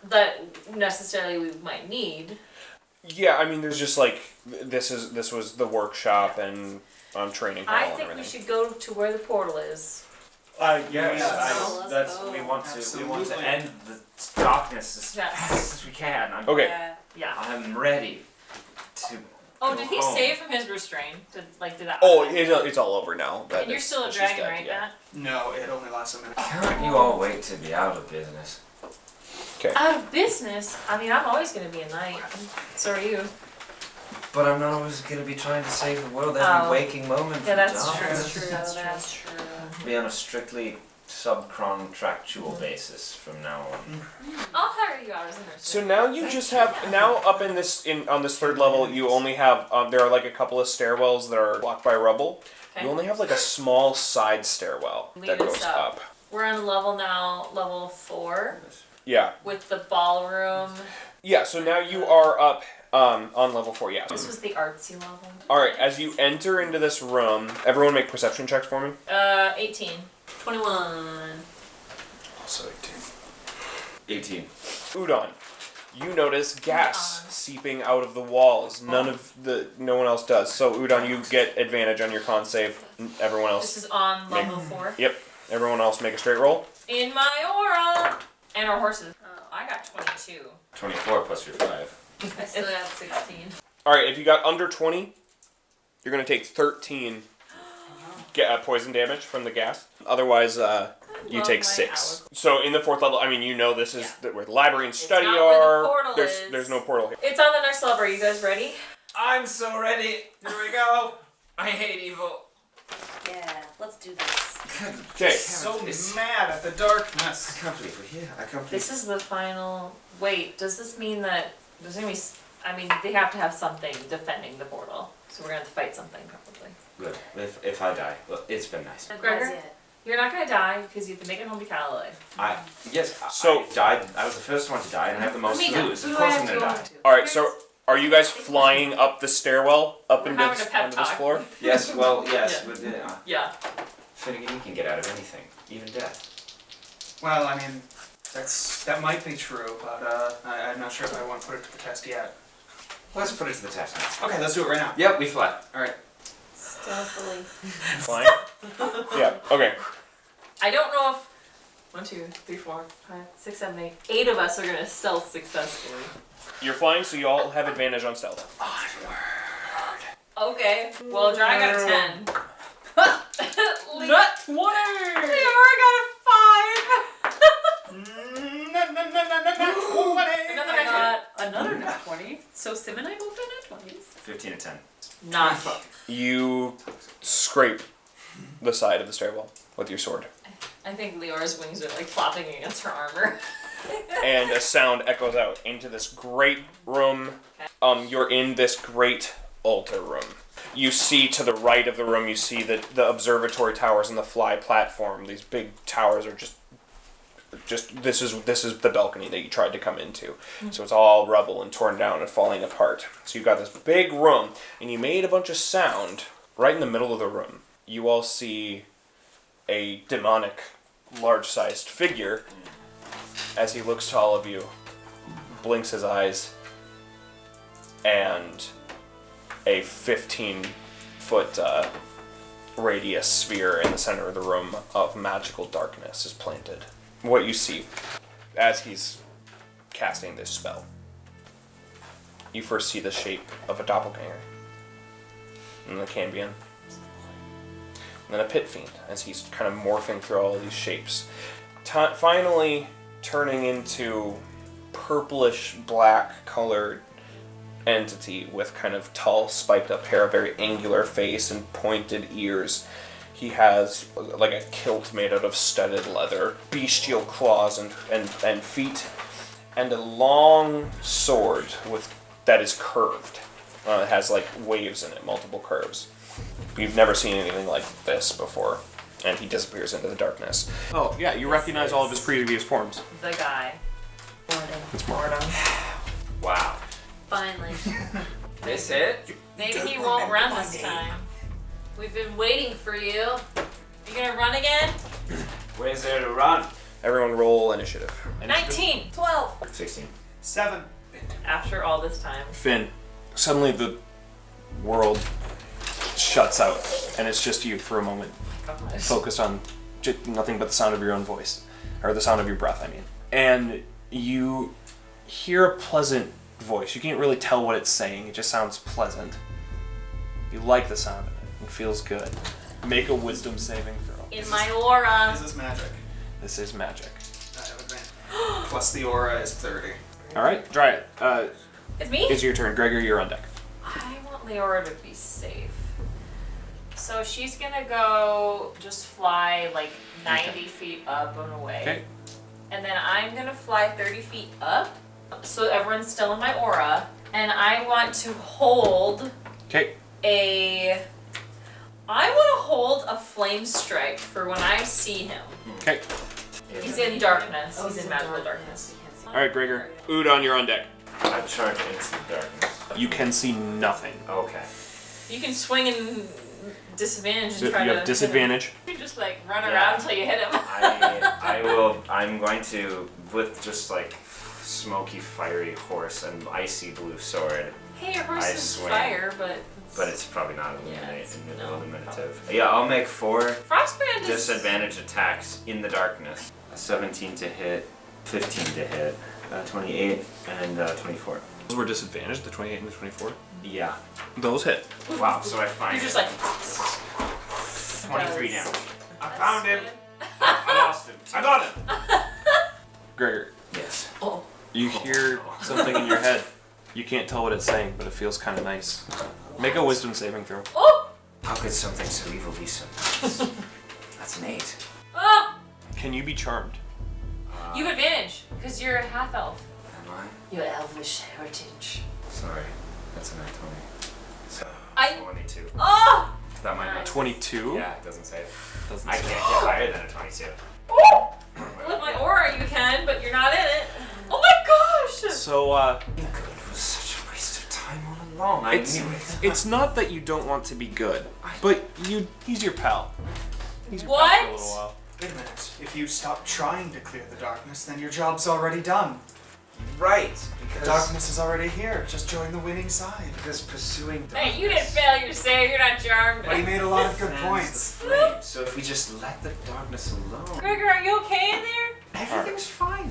that necessarily we might need. Yeah, I mean, there's just like this was the workshop and training hall I and think we everything. should go to where the portal is. Yes, Yes. that's go. we want to Absolutely. end the darkness as Yes. fast as we can. Okay. Yeah. Yeah. I'm ready to. Oh, go did he home. save from his restraint? Did that? Oh, it's all over now. And you're still a she's dragon, dead, right, yeah. Matt? No, it only lasts a minute. Can't you all wait to be out of business? Out of business? I mean, I'm always going to be a knight. So are you. But I'm not always going to be trying to save the world every Oh. waking moment. Yeah, from that's darkness. true. That's true. Be on a strictly subcontractual basis from now on. I'll hire you out as a nurse. So now you just have up in this on this 3rd level. You only have there are like a couple of stairwells that are blocked by rubble. Okay. You only have like a small side stairwell Lead that us goes up. up. We're on level now, level 4, Yeah. with the ballroom. Yeah. So now you are up on level 4. Yeah. This was the artsy level. All right. As you enter into this room, everyone make perception checks for me. 18. 21. Also 18. 18. Udon, you notice gas seeping out of the walls. No one else does. So Udon, you get advantage on your con save. Everyone else. This is on level 4. Yep. Everyone else make a straight roll. In my aura! And our horses. I got 22. 24 plus your 5. I still got 16. All right. If you got under 20, you're gonna take 13 poison damage from the gas. Otherwise, you Love take my 6. hour. So in the 4th level, I mean, you know this is where the library and study not where the are. portal is. There's no portal here. It's on the next level. Are you guys ready? I'm so ready. Here we go. I hate evil. Yeah, let's do this. Okay. So mad at the darkness. I can't believe we're here. I can't believe. This is the final. Wait, does this mean that there's gonna be? I mean, they have to have something defending the portal. So we're gonna have to fight something, probably. Good. If I die, well, it's been nice. Gregor, you're not gonna die because you have to make it home to Callaway. I So- died. I was the first one to die, and I have the most to lose. Of course I'm gonna die. Alright, so are you guys flying up the stairwell up We're into having a pep onto this talk. floor? Yes. Well, yes. Yeah. But, Yeah. Finnegan, you can get out of anything, even death. Well, I mean, that might be true, but I'm not sure if I want to put it to the test yet. Let's put it to the test now. Okay, let's do it right now. Yep, we fly. All right. Stealthily. Flying? Yeah, okay. I don't know if 1, 2, 3, 4, 5, 6, 7, 8. 8 of us are gonna stealth successfully. You're flying, so you all have advantage on stealth. Okay. Well, Dry got a 10. Nut 20! Leora got a 5. Another nat 20. Another nat 20. So Sim and I both got nat 20s. 15 and 10. Not. You scrape the side of the stairwell with your sword. I think Leora's wings are like flopping against her armor. And a sound echoes out into this great room. You're in this great altar room. You see to the right of the room, you see the observatory towers and the fly platform. These big towers are just this is the balcony that you tried to come into. So it's all rubble and torn down and falling apart. So you've got this big room, and you made a bunch of sound right in the middle of the room. You all see a demonic, large-sized figure as he looks to all of you, blinks his eyes, and a 15-foot radius sphere in the center of the room of magical darkness is planted. What you see as he's casting this spell, you first see the shape of a doppelganger, and the Cambion, and then a pit fiend as he's kind of morphing through all of these shapes. Finally turning into purplish black colored entity with kind of tall spiked up hair, a very angular face and pointed ears. He has like a kilt made out of studded leather, bestial claws and feet, and a long sword that is curved. It has like waves in it, multiple curves. You've never seen anything like this before. And he disappears into the darkness. Oh, yeah, you recognize all of his previous forms. The guy. It's Mordom. Wow. Finally. This it? Maybe he won't run this time. We've been waiting for you. You gonna run again? Where's there to run? Everyone roll initiative. 19. 12. 16. 7. After all this time. Finn, suddenly the world shuts out, and it's just you for a moment. Focused on nothing but the sound of your own voice. Or the sound of your breath, I mean. And you hear a pleasant voice. You can't really tell what it's saying. It just sounds pleasant. You like the sound of it. It feels good. Make a wisdom saving throw. In my aura. This is magic. This is magic. I have advantage. Plus the aura is 30. Alright, try it. It's me? It's your turn. Gregor, you're on deck. I want Leora to be safe. So she's gonna go just fly like 90 feet up and away. Okay. And then I'm gonna fly 30 feet up so everyone's still in my aura. And I want to hold Okay. I want to hold a flame strike for when I see him. Okay. He's in darkness. He's in magical darkness. Alright, Gregor. Udon, you're on deck. I charge into the darkness. You can see nothing. Okay. You can swing and disadvantage So and try you to have disadvantage. You can just like run Yeah. around until you hit him. I'm going to, with just like smoky, fiery horse and icy blue sword. Hey, your horse I is swing. fire, but It's probably not it's- no. illuminative. Yeah, I'll make 4 Frostbrand is disadvantage attacks in the darkness. A 17 to hit, 15 to hit, 28, and 24. Those were disadvantaged, the 28 and the 24. Yeah. Those hit. Wow, so I find You're just it. like 23 does. damage. I found him. I lost him. I got him. Gregor, Yes. Oh. you hear something in your head. You can't tell what it's saying, but it feels kind of nice. Make a wisdom saving throw. Oh! How could something so evil be so nice? That's an 8. Oh! Can you be charmed? You have advantage because you're a half elf. Am I? Your elvish heritage. Sorry. That's a nat 20. So, I- 22. Oh! That might not. 22? Yeah, it doesn't say it. Doesn't I say. can't get higher than a 22. With my aura, you can, but you're not in it. Oh my gosh! So, It was such a waste of time all along. I it's, knew it. it's not that you don't want to be good, but he's your pal. He's your What? pal for a little while. Wait a minute. If you stop trying to clear the darkness, then your job's already done. Right. The Because darkness is already here. Just join the winning side. Because pursuing darkness. Hey, you didn't fail your save. You're not charmed. But he made a lot of good fans points. the flame. So if we just let the darkness alone, Gregor, are you okay in there? everything's fine.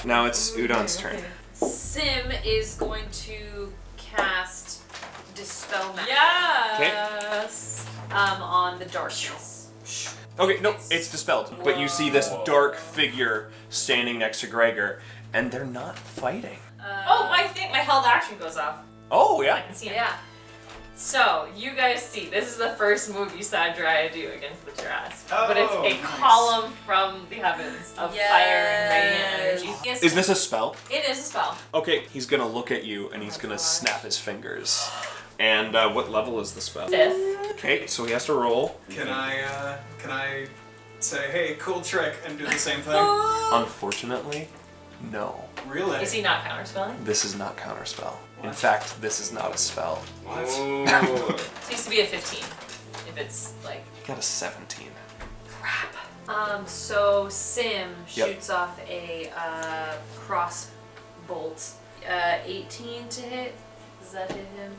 Now it's Udon's turn. Sim is going to cast Dispel Magic. Yes. On the darkness. Okay, no, it's dispelled. But you see this dark figure standing next to Gregor, and they're not fighting. Oh, my held action goes off. Oh, I yeah. can see it. Yeah. So, you guys see, this is the first move you saw Dryad do against the Jurassic. But it's Oh, a nice. column from the heavens of fire and rain energy. Yes. Is this a spell? It is a spell. Okay, he's gonna look at you, and he's gonna snap his fingers. And what level is the spell? 5th. Okay, so he has to roll. Can I say, hey, cool trick, and do the same thing? Unfortunately, no. Really? Is he not counterspelling? This is not counterspell. In What? fact, this is not a spell. What? Ooh. It used to be a 15. If it's like You got a 17. crap. So Sim Yep. shoots off a cross bolt. 18 to hit. Does that hit him?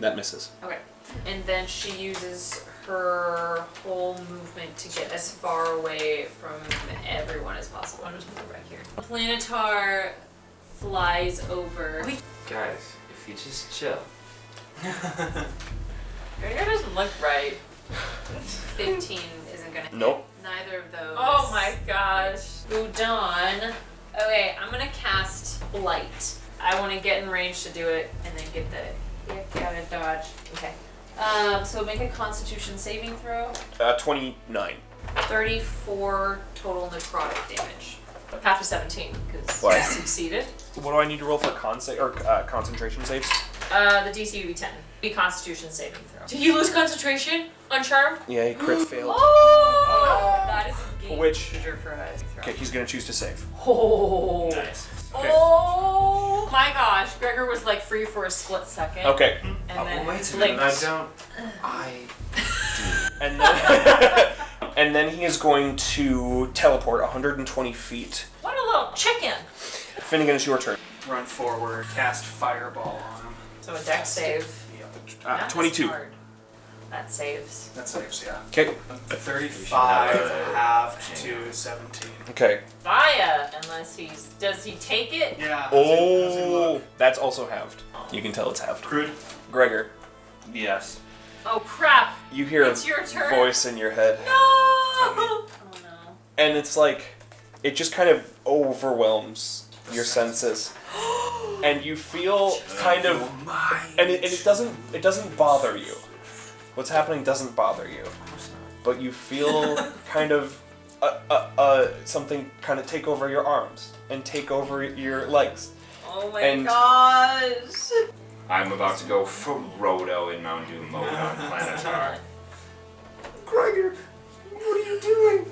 That misses. Okay. And then she uses her whole movement to get as far away from everyone as possible. I'm just gonna go back here. Planetar flies over. Guys, if you just chill. Gregor doesn't look right. 15 isn't gonna hit. Nope. Neither of those. Oh my gosh. Udon. Okay, I'm gonna cast Blight. I want to get in range to do it and then get the heck out of dodge. Okay. So make a Constitution saving throw. 29. 34 total necrotic damage. Half of 17, because What? I succeeded. What do I need to roll for concentration saves? The DC would be 10. Be Constitution saving throw. Did you lose concentration on Charm? Yeah, he crit failed. Oh! That is a game Which- changer for us. Okay, he's gonna choose to save. Oh! Nice. Okay. Oh my gosh, Gregor was like free for a split second. Okay. And then Wait a blinked. minute. I And then, and then he is going to teleport 120 feet. What a little chicken! Finnegan, it's your turn. Run forward, cast fireball on him. So a deck save. Not this 22. hard. That saves. That saves, yeah. Okay. 35 halved to 17. Okay. Fire! Unless he's. Does he take it? Yeah. how's it Oh, look? that's also halved. You can tell it's halved. Crude. Gregor, yes. Oh crap! you hear It's a your turn. voice in your head. No! Oh no. And it's like, it just kind of overwhelms your senses. And you feel kind of, and it doesn't bother you. What's happening doesn't bother you. But you feel kind of, something kind of take over your arms and take over your legs. Oh my And- gosh! I'm about to go Frodo in Mount Doom mode on Planetar. Gregor, what are you doing?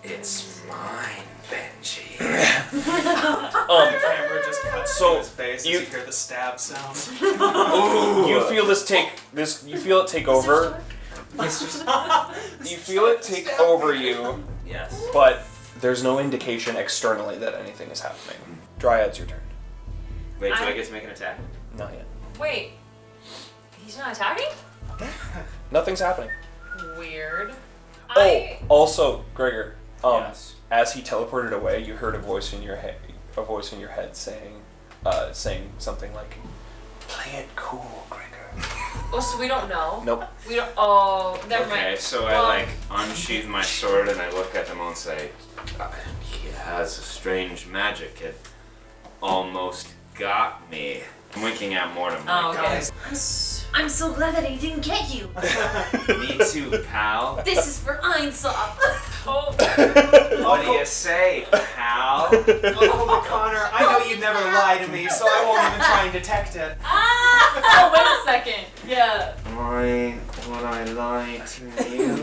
It's mine, Benji. Camera just cuts So, to his face as you- you hear the stab sound. You feel you feel it take over. You feel it take over you, Yes. but there's no indication externally that anything is happening. Dryad's your turn. Wait, do I get to make an attack? Not yet. Wait. He's not attacking? Nothing's happening. Weird. Oh, also, Gregor, Yes. as he teleported away, you heard a voice in your head saying, saying something like, "Play it cool, Gregor." Oh, so we don't know? Nope. We don't. Oh, never Okay, mind. so Well, I unsheath my sword and I look at them all and say, he has a strange magic. It almost got me. I'm winking at Mortimer. Oh, okay. Guys, I'm so glad that I didn't get you. Me too, pal. This is for Einsoft. Oh, What do you say, pal? Uncle Connor, I know you'd never never lie to me, so I won't even try and detect it. Oh, wait a second. Yeah. Why would I lie to you? I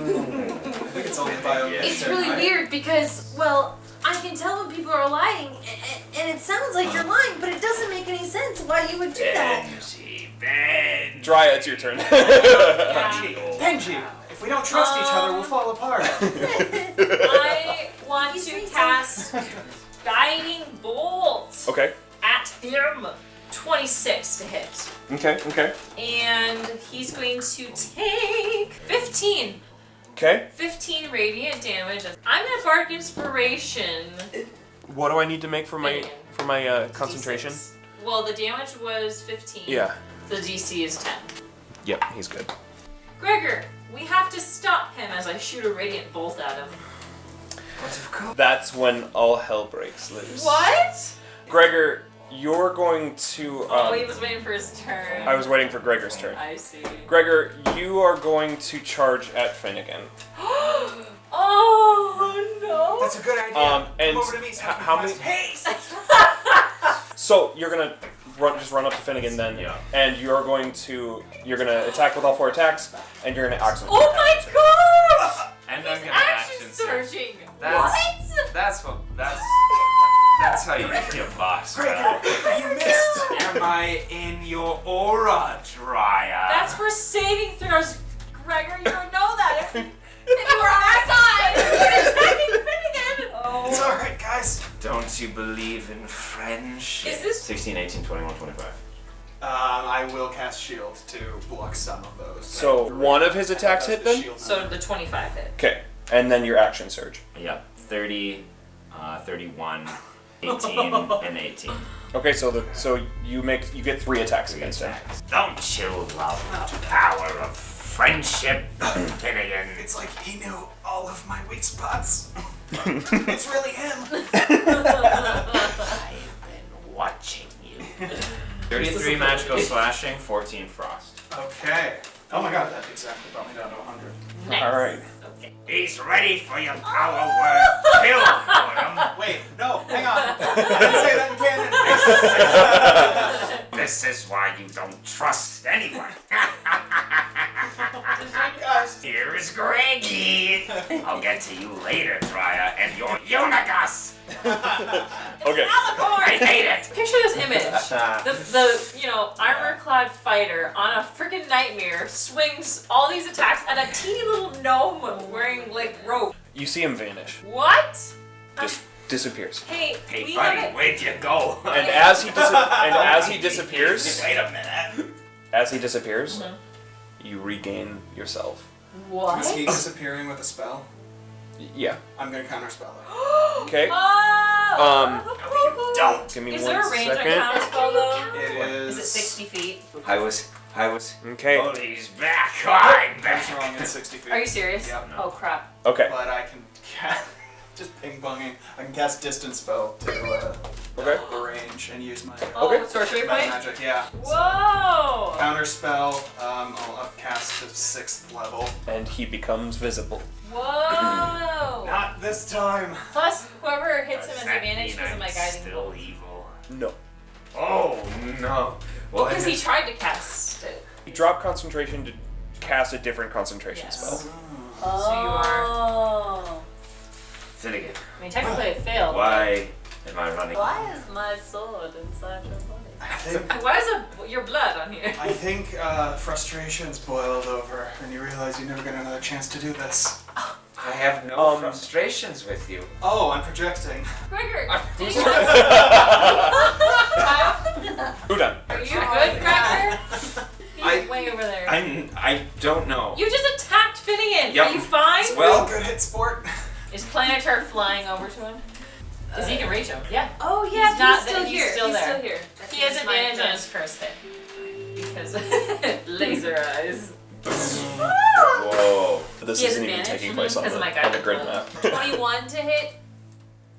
think it's only bio. It's really weird because, well, I can tell when people are lying, and it sounds like you're lying, but it doesn't make any sense why you would do that. Benji. Dryad, it's your turn. Benji, if we don't trust each other, we'll fall apart. I want to cast Guiding Bolt Okay. at him. 26 to hit. Okay. And he's going to take 15. Okay. 15 radiant damage. I'm gonna bark inspiration. What do I need to make for my concentration? D6. Well, the damage was 15. Yeah. The DC is 10. Yep, he's good. Gregor, we have to stop him as I shoot a radiant bolt at him. That's when all hell breaks loose. What? Gregor, you're going to. Oh, he was waiting for his turn. I was waiting for Gregor's turn. I see. Gregor, you are going to charge at Finnegan. Oh no! That's a good idea. And Come over to me so I can how many? cast haste. So you're gonna just run up to Finnegan then, and you're gonna attack with all 4 attacks, and you're gonna action. Oh my gosh! And I'm He's gonna action surge. surging. That's how you get your boss. Gregor, you missed. Am I in your aura, Dryad? That's for saving throws, Gregor. You don't know that. If you were on our side, you would attacking Finnegan. Oh. It's alright, guys. Don't you believe in friendship? Is this- 16, 18, 21, 25. I will cast shield to block some of those. So one of his attacks hit then? So the 25 hit. Okay, and then your action surge. Yep. 30, 31, 18, and 18. Okay, so you get 3 attacks against him. Don't you love the power of friendship, Finnegan? It's like he knew all of my weak spots. It's really him. I've been watching you. 33 magical slashing, 14 frost. Okay. Oh my god, that exactly brought me down to 100. Nice. All right. Okay. He's ready for your power word. Kill Coronam. Wait, no, hang on. I didn't say that in canon. This is why you don't trust anyone. Guys. Here is Greggy. I'll get to you later, Drya, and your Unigus. Okay. I hate it. Picture this image. The armor-clad fighter on a freaking nightmare swings all these attacks at a teeny little gnome wearing like rope. You see him vanish. What? Just disappears. Hey, Hey, we buddy, have it. where'd you go? And as he disappears, Wait a minute. you regain yourself. What? Is he disappearing with a spell? Yeah. I'm gonna counterspell it. Okay. Oh! Don't. Give me Is 1 there a range on second. counterspell though? It Is it 60 feet? I was. Okay. Oh, he's back. I'm That's back. wrong, it's 60 feet. Are you serious? Yep. Oh crap. Okay. But I can cast, just ping-ponging, I can cast distance spell to Okay. the range and use my Oh, sorcery spell point? magic, yeah. Whoa! Counterspell, I'll upcast to 6th level. And he becomes visible. Whoa! Not this time. Plus, whoever hits him Does as that advantage mean because of I'm my guiding still bolt. evil? No. Oh no. Well, Because he tried to cast it. You drop concentration to cast a different concentration Yes. spell. So you are. Finnegan, I mean, technically it failed. why am I running? Why is my sword inside your body? Why is your blood on here? I think frustration's boiled over and you realize you never get another chance to do this. I have no frustrations with you. Oh, I'm projecting. Gregor, do you Udon. Are you good, Gregor? He's way over there. I don't know. You just attacked Finnegan. Yep. Are you fine? Well, Good hit, sport. Is Planetar flying over to him? Because he can reach him. Yeah. Oh yeah, He's not still there. here. He's still there. here. He has advantage on his first hit. Because laser eyes. whoa. This He has isn't even advantage taking place on because of my the guiding grid bolt. map. 21 to hit.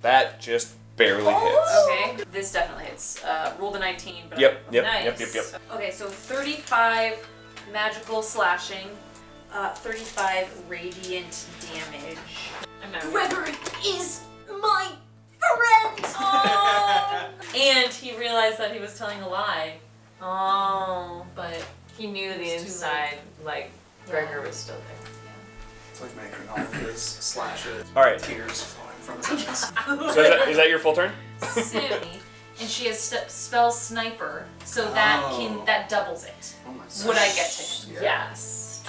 That just barely hits. Okay. This definitely hits. Roll the 19. But Yep, I'm yep, nice. yep. Okay, so 35 magical slashing, 35 radiant damage. I'm not Gregory is my friend! Oh. And he was telling a lie, Oh. but He knew the It's too inside, like, Gregor was still there. It's like making all of his slashes. All right. Tears flowing from his eyes. So is that your full turn? Simmy, and she has spell sniper, so that doubles it. Oh my Would I get to him? Yes.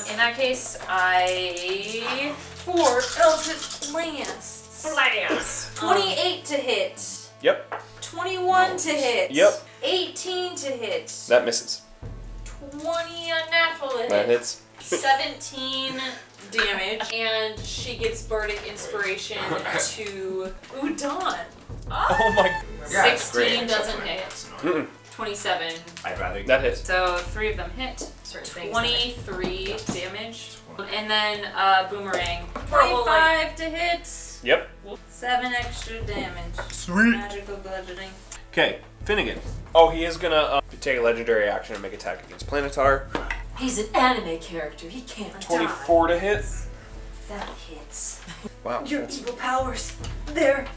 In that case, I 4 Eldritch Blasts. Blast. 28 to hit. Yep. 21 to hit. Yep. 18 to hit. That misses. 20 unnatural to hit. That hits. 17 damage, and she gets bardic inspiration to Udon. Oh my. Yeah, it's great, 16 except doesn't for hit. it's annoying. 27. I'd rather That hits. So 3 of them hit. Certain things. 23 damage. And then boomerang. 25 to hit. Yep. 7 extra damage. Sweet. Magical bludgeoning. Okay, Finnegan. Oh, he is gonna take a legendary action and make attack against Planetar. He's an anime character. He can't 24 to hit. That hits. Wow. Your that's- evil powers, they're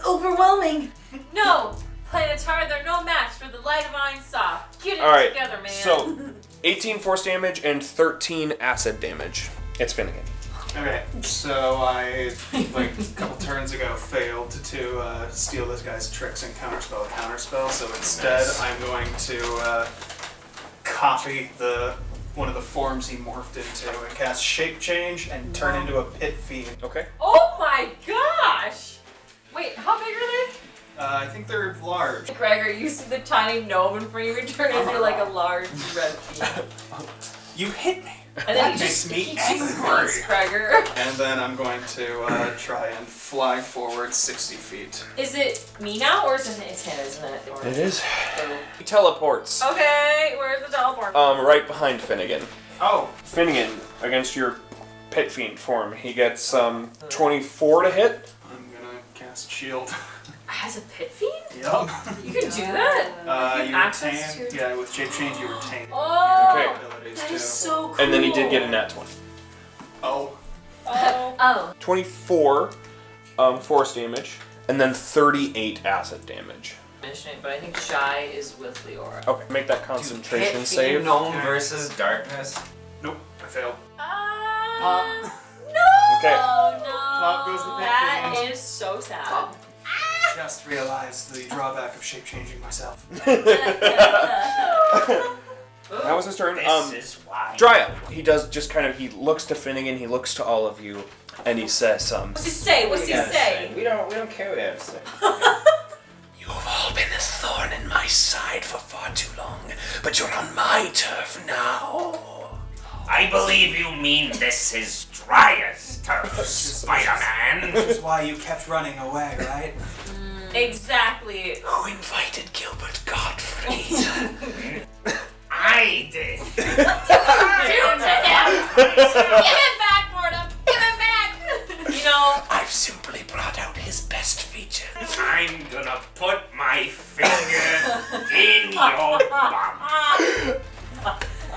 overwhelming. No! Planetar, they're no match for the light of Einsoft. Get it Alright, together, man. So, 18 force damage and 13 acid damage. It's Finnegan. Okay, so I, like a couple turns ago, failed to steal this guy's tricks and counterspell. So instead, Nice. I'm going to copy one of the forms he morphed into and cast Shape Change and turn into a pit fiend. Okay. Oh my gosh! Wait, how big are they? I think they're large. Gregor, you see the tiny gnome in front of you and turn into like a large red fiend. You hit me. And then That he makes just me he just angry. squeaks Gregor. And then I'm going to try and fly forward 60 feet. Is it me now or is it it's him, isn't it? Or It is. He teleports. Okay, where's the teleport? Right behind Finnegan. Oh, Finnegan, against your pit fiend form, he gets 24 to hit. I'm gonna cast Shield. As a pit fiend? Yup. You can do that? You access retain, to- yeah, with Shape Change you retain Oh! Okay. your abilities That too. is so cool. And then he did get a nat 20. Oh, Oh. 24 force damage, and then 38 acid damage. But I think Shy is with Leora. Okay, make that concentration Pit save. fiend gnome versus darkness. nope, I failed. No! Okay. Oh no! Plop goes the pit That fiend. is so sad. Just realized the drawback of shape changing myself. That was his turn. This is why. Drya. He does just kind of, he looks to Finnegan, he looks to all of you, and he says, What's he say? What's he say? We don't care what you have to say. You've all been a thorn in my side for far too long, but you're on my turf now. I believe you mean this is Drya's turf, Spider-Man. Which is why you kept running away, right? Exactly. Who invited Gilbert Gottfried? I did. Give it back, Mortem! Give it back! You know, I've simply brought out his best features. I'm gonna put my finger in your bum.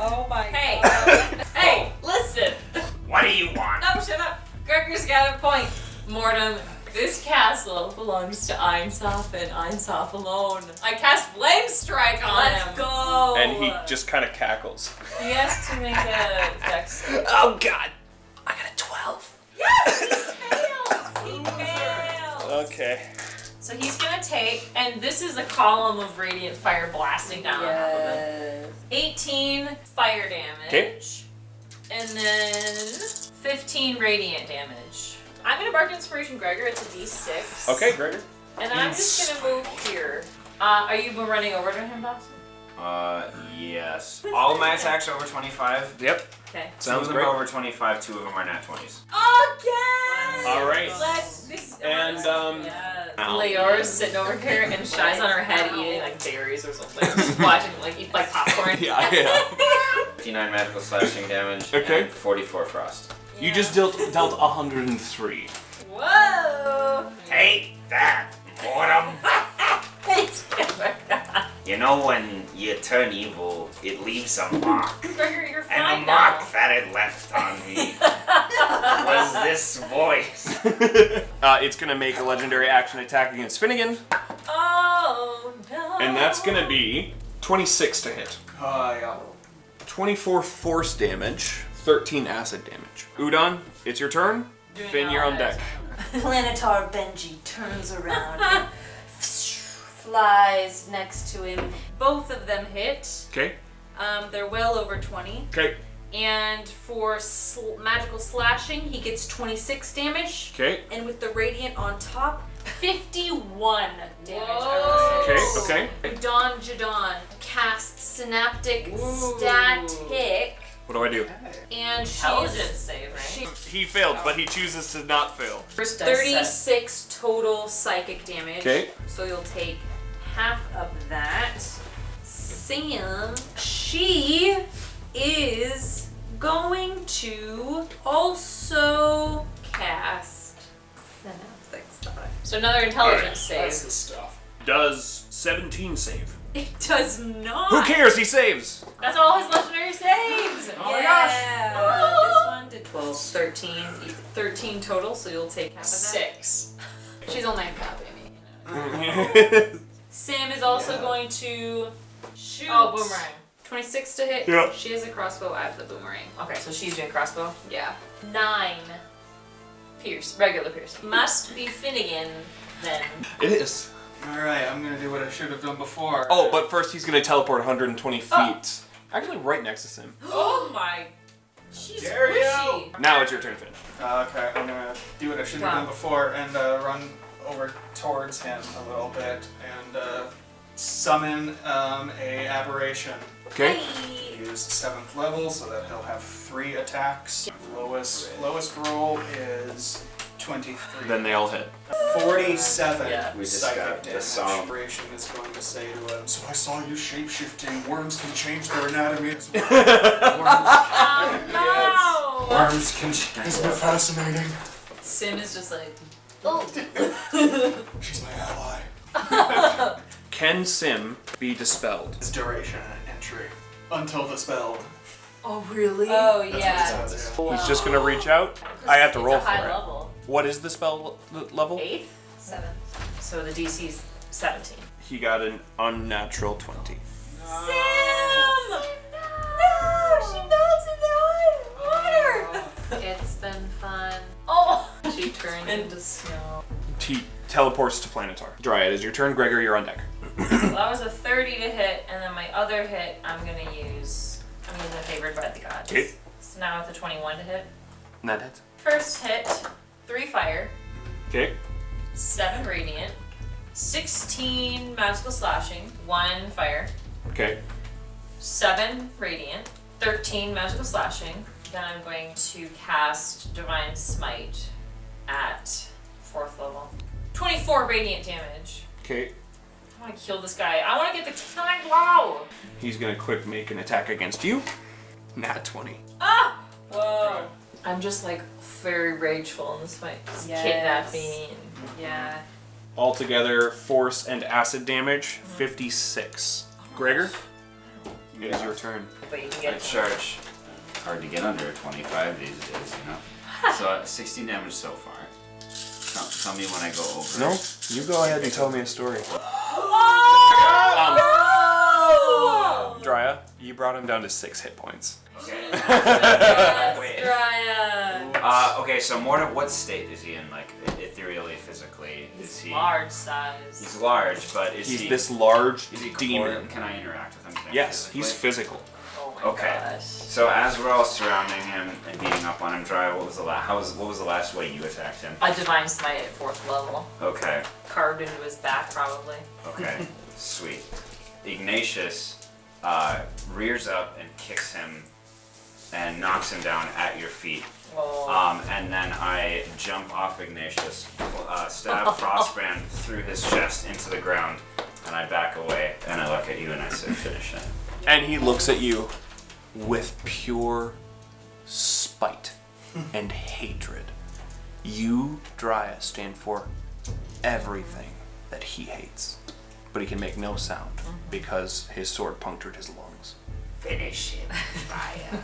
Oh my hey, god. hey, listen. What do you want? No, shut up. Gregor's got a point. Mortem, this castle belongs to Einsof and Einsof alone. I cast Flame Strike on him. Let's go. and he just kind of cackles. He has to make a dex. Oh god! I got a 12. Yes! He fails! He fails! Okay. So he's gonna take, and this is a column of radiant fire blasting down on top of him. 18 fire damage. Okay. And then 15 radiant damage. I'm gonna bark Inspiration Gregor, it's a d6. Okay, Gregor. And I'm just gonna move here. Are you running over to him, Dawson? Yes. All of my attacks are over 25. Yep. Okay. Sounds Two of them great. are over 25, 2 of them are nat 20s. Again! All right. This And, yes. Leora's sitting over here and Shy's on her head eating like berries or something. Just watching like eat like popcorn. Yeah. 59 magical slashing damage. Okay. And 44 frost. You just dealt 103. Whoa! Take that, Mortem. You know when you turn evil, it leaves a mark. Gregor, you're fine And the now. mark that it left on me was this voice. It's gonna make a legendary action attack against Finnegan. Oh no! And that's gonna be 26 to hit. Yeah. 24 force damage, 13 acid damage. Udon, it's your turn. Finn, you're on deck. Planetar Benji turns around and flies next to him. Both of them hit. Okay. They're well over 20. Okay. And for magical slashing, he gets 26 damage. Okay. And with the radiant on top, 51 damage. Okay. Udon Jadon casts synaptic static. What do I do? And Intelligence save, right? He failed, but he chooses to not fail. 36 total psychic damage. Okay. So you'll take half of that. Sam, she is going to also cast synaptic static. So another intelligence That's the save. stuff. Does 17 save? It does not. Who cares? He saves. That's all his legendary saves! Oh my gosh! This one did 12, 13 total, so you'll take half of that. 6. She's only a copy of me. Sam is also going to shoot. Oh, boomerang. 26 to hit. Yeah. She has a crossbow. I have the boomerang. Okay, so she's doing crossbow. Yeah. 9. Regular pierce. Must be Finnegan then. It is. Alright, I'm gonna do what I should have done before. Oh, but first he's gonna teleport 120 feet. Actually, right next to Sim. Oh my. She's Dare you! squishy. Now it's your turn, Finn. Okay, I'm gonna do what I should have done before and run over towards him a little bit and summon a aberration. Okay. Use 7th level so that he'll have 3 attacks. Lowest roll is 23. Then they all hit. 47 We just psychic got the damage. song. Aberration is going to say to him, so I saw you shape-shifting. Worms can change their anatomy as well. No! Worms can change. Isn't it fascinating? Sim is just like, She's my ally. Can Sim be dispelled? Its duration and entry. Until dispelled. Oh, really? oh That's yeah. what it says, yeah. He's just gonna reach out. I have to roll it's a for high it. level. What is the spell level? 8th? 7. So the DC's 17. He got an unnatural 20. Sam! No! She melts in the water! It's been fun. Oh! She turned into snow. He teleports to Planetar. Dryad, is your turn. Gregor, you're on deck. Well, that was a 30 to hit, and then my other hit, I'm using favored by the gods. Okay. So now with a 21 to hit. And that hits. First hit, 3 fire, Okay. 7 radiant, 16 magical slashing, 1 fire, Okay. 7 radiant, 13 magical slashing. Then I'm going to cast Divine Smite at 4th level. 24 radiant damage. Okay. I want to kill this guy. I want to get the time. Wow! He's gonna quick make an attack against you. Nat 20. Ah! Whoa. I'm just like very rageful in this fight. Just Yes. kidnapping. Yeah. Altogether, force and acid damage, 56. Gregor, it is your turn. But you can I get it. charge. Hard to get under 25 these days, you know? So 16 damage so far. Tell me when I go over. No, you go ahead and tell me a story. Drya, you brought him down to 6 hit points. Okay. Yes, Dryad. Okay, so Morta, what state is he in? Like, ethereally, physically? Is he Large size. He's large, but is He's he? this large Is he demon. Can I interact with him? Can I Yes, he's physically? physical. Oh my Okay. gosh. So as we're all surrounding him and beating up on him, Dry, what was the last way you attacked him? A Divine Smite at 4th level. Okay. Carved into his back, probably. Okay. Sweet. Ignatius rears up and kicks him and knocks him down at your feet. Whoa. And then I jump off Ignatius, stab Frostbrand through his chest into the ground, and I back away, and I look at you and I say, finish it. And he looks at you with pure spite and hatred. You, Drya, stand for everything that he hates. But he can make no sound because his sword punctured his lungs. Finish him, Drya.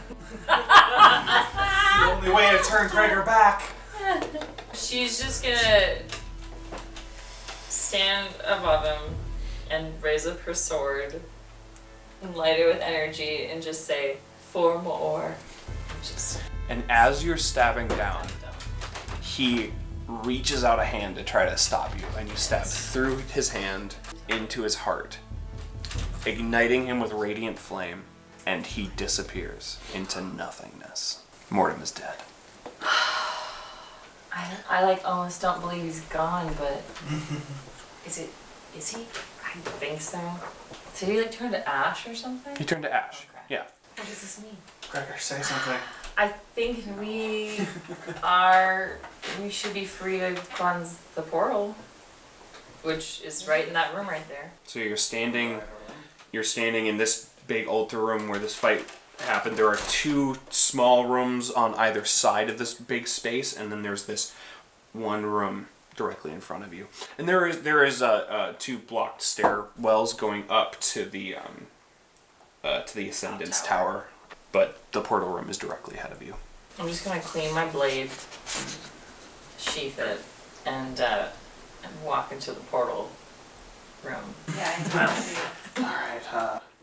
The only way to turn Gregor back. She's just gonna stand above him and raise up her sword and light it with energy and just say, "For Maohr." Just And as you're stabbing down, he reaches out a hand to try to stop you, and you stab through his hand into his heart, igniting him with radiant flame, and he disappears into nothingness. Mortem is dead. I like almost don't believe he's gone, but is he? I think so. Did he like turn to ash or something? He turned to ash. Okay. Yeah. What does this mean? Gregor, say something. I think we should be free to cleanse the portal, which is right in that room right there. So you're standing in this big altar room where this fight happened. There are two small rooms on either side of this big space, and then there's this one room directly in front of you. And there is two blocked stairwells going up to the Ascendant's Tower, but the portal room is directly ahead of you. I'm just gonna clean my blade, sheath it, and walk into the portal room. Yeah, Alright,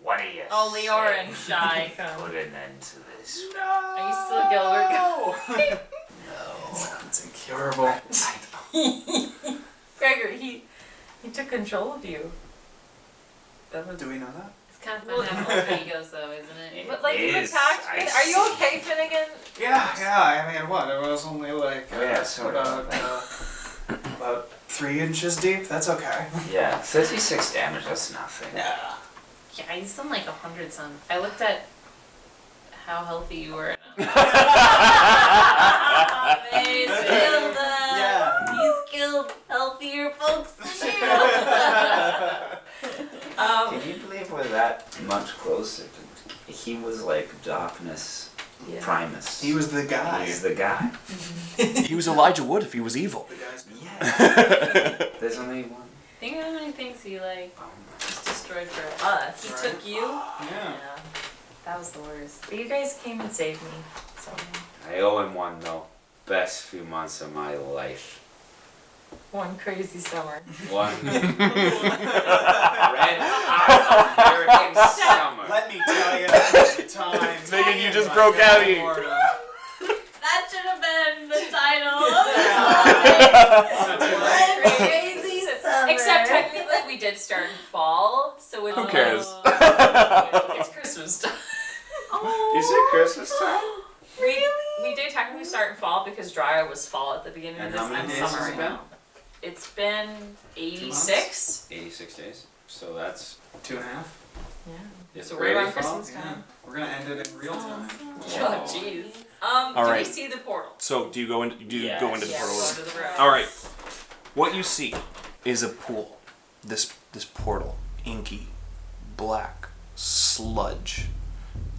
What do you Oh, say? Leora and Shy. Put an end to this. Are you still Gilbert? it's incurable. Gregor, he took control of you. That was, Do we know that? it's kind of fun to have both egos though, isn't it? It But like you is. attacked I me. Are you see. okay, Finnegan? Yeah, I mean, what? It was only like Oh, yeah, sort of. about 3 inches deep. That's okay. Yeah, 56 damage, that's nothing. Yeah. Yeah, he's done like 100 some. I looked at how healthy you were. He's killed, Yeah. he's killed healthier folks than you. Can you believe we're that much closer to... He was like Darkness Primus. He was the guy. He's the guy. He was Elijah Wood if he was evil. The guy's Yeah. There's only one. Think of how many things he like Oh just destroyed for us. He took you. Yeah. That was the worst. But you guys came and saved me. So I owe him one though. Best few months of my life. one crazy summer. One red hot American summer. Let me tell you the time. Megan, you just broke out here. That should have been the title of the song. One crazy summer. Except technically we did start in fall, so it's Who cares? It's Christmas time. Is it Christmas time? We did technically start in fall because Dryer was fall at the beginning And of this how many and days summer has it right been? now. It's been 86. 86 days. So that's... 2.5. Yeah. It's So we're ready on for all? Christmas time. We're gonna end it in real time. Oh jeez. All Do right. we see the portal? So do you go into Yes. the Yeah, portal go room? to the room. All right. What you see is a pool. This portal, inky, black sludge.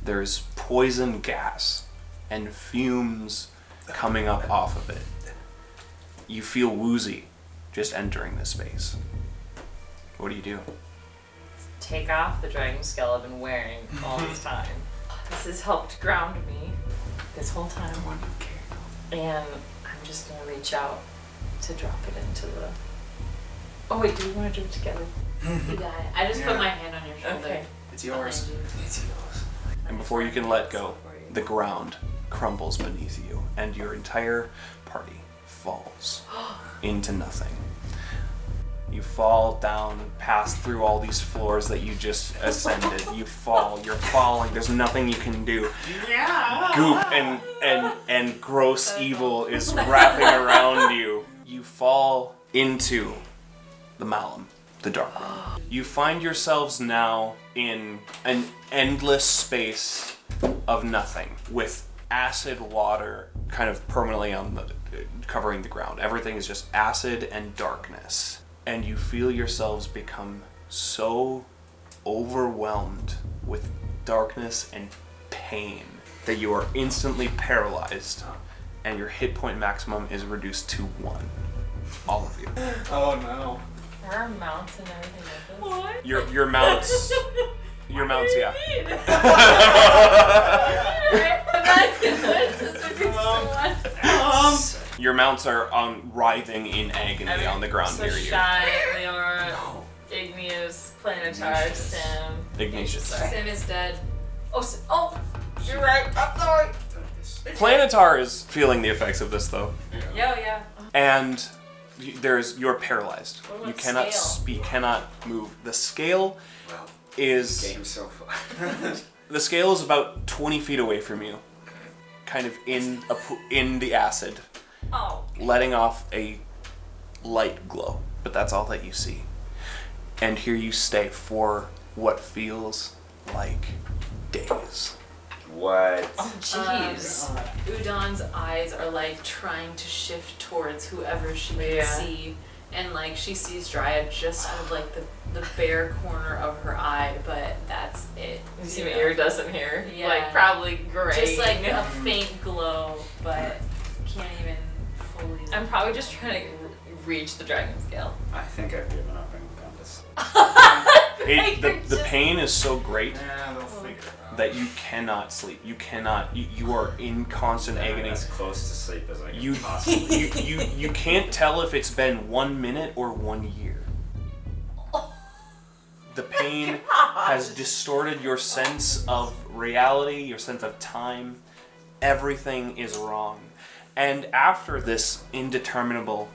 There's poison gas and fumes coming up off of it. You feel woozy just entering this space. What do you do? Take off the dragon skull I've been wearing all this time. This has helped ground me this whole time. And I'm just gonna reach out to drop it into the... Oh wait, do we want to do it together? You got it. I just put Yeah. my hand on your shoulder. Okay. It's yours. Behind you. It's yours. And before you can let go, the ground crumbles beneath you, and your entire party falls into nothing. You fall down, pass through all these floors that you just ascended. You fall, you're falling, there's nothing you can do. Goop and gross evil is wrapping around you. You fall into the Malum, the dark room. You find yourselves now in an endless space of nothing, with acid water kind of permanently covering the ground. Everything is just acid and darkness. And you feel yourselves become so overwhelmed with darkness and pain that you are instantly paralyzed, and your hit point maximum is reduced to 1. All of you. Oh no. There are mounts and everything like this. What? Your mounts. Your mounts, yeah. Your mounts are writhing in agony on the ground So near you. Shy, Leora, Igneous, Planetar, Sim. Ignatius. Sim is dead. Oh, you're right. I'm sorry. Planetar is feeling the effects of this, though. Yeah. And you're paralyzed. What about You cannot scale? speak, cannot move. The scale Well, is game so far. the scale is about 20 feet away from you, kind of in the acid, Oh. letting off a light glow. But that's all that you see. And here you stay for what feels like days. What? Oh, jeez. Udon's eyes are like trying to shift towards whoever she can see. And like she sees Dryad just out of like the bare corner of her eye, but that's it. You see my iridescent hair? Yeah. Like, probably gray. Just like a faint glow, but can't even fully. I'm probably just trying to reach the dragon scale. I think I've given up in compass. The pain is so great Yeah, they'll figure it out. that you cannot sleep. You cannot. You are in constant agony. As close to sleep as I can You, possibly. you can't tell if it's been 1 minute or 1 year. The pain has distorted your sense of reality, your sense of time. Everything is wrong. And after this indeterminable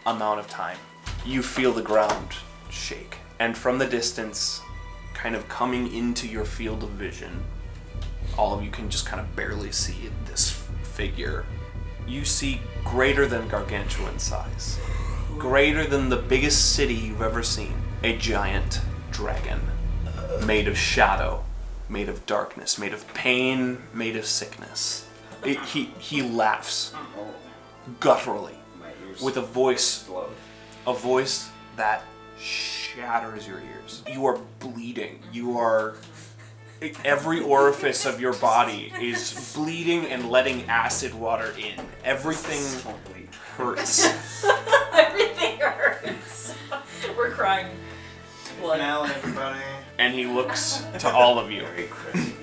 amount of time, you feel the ground shake. And from the distance, kind of coming into your field of vision, all of you can just kind of barely see this figure. You see greater than gargantuan size, greater than the biggest city you've ever seen, a giant dragon made of shadow, made of darkness, made of pain, made of sickness. He laughs gutturally My ears with a voice explode. that shatters your ears. You are bleeding. Every orifice of your body is bleeding and letting acid water in. Everything hurts. Everything hurts. We're crying blood. Now, everybody. And he looks to all of you. Merry Christmas.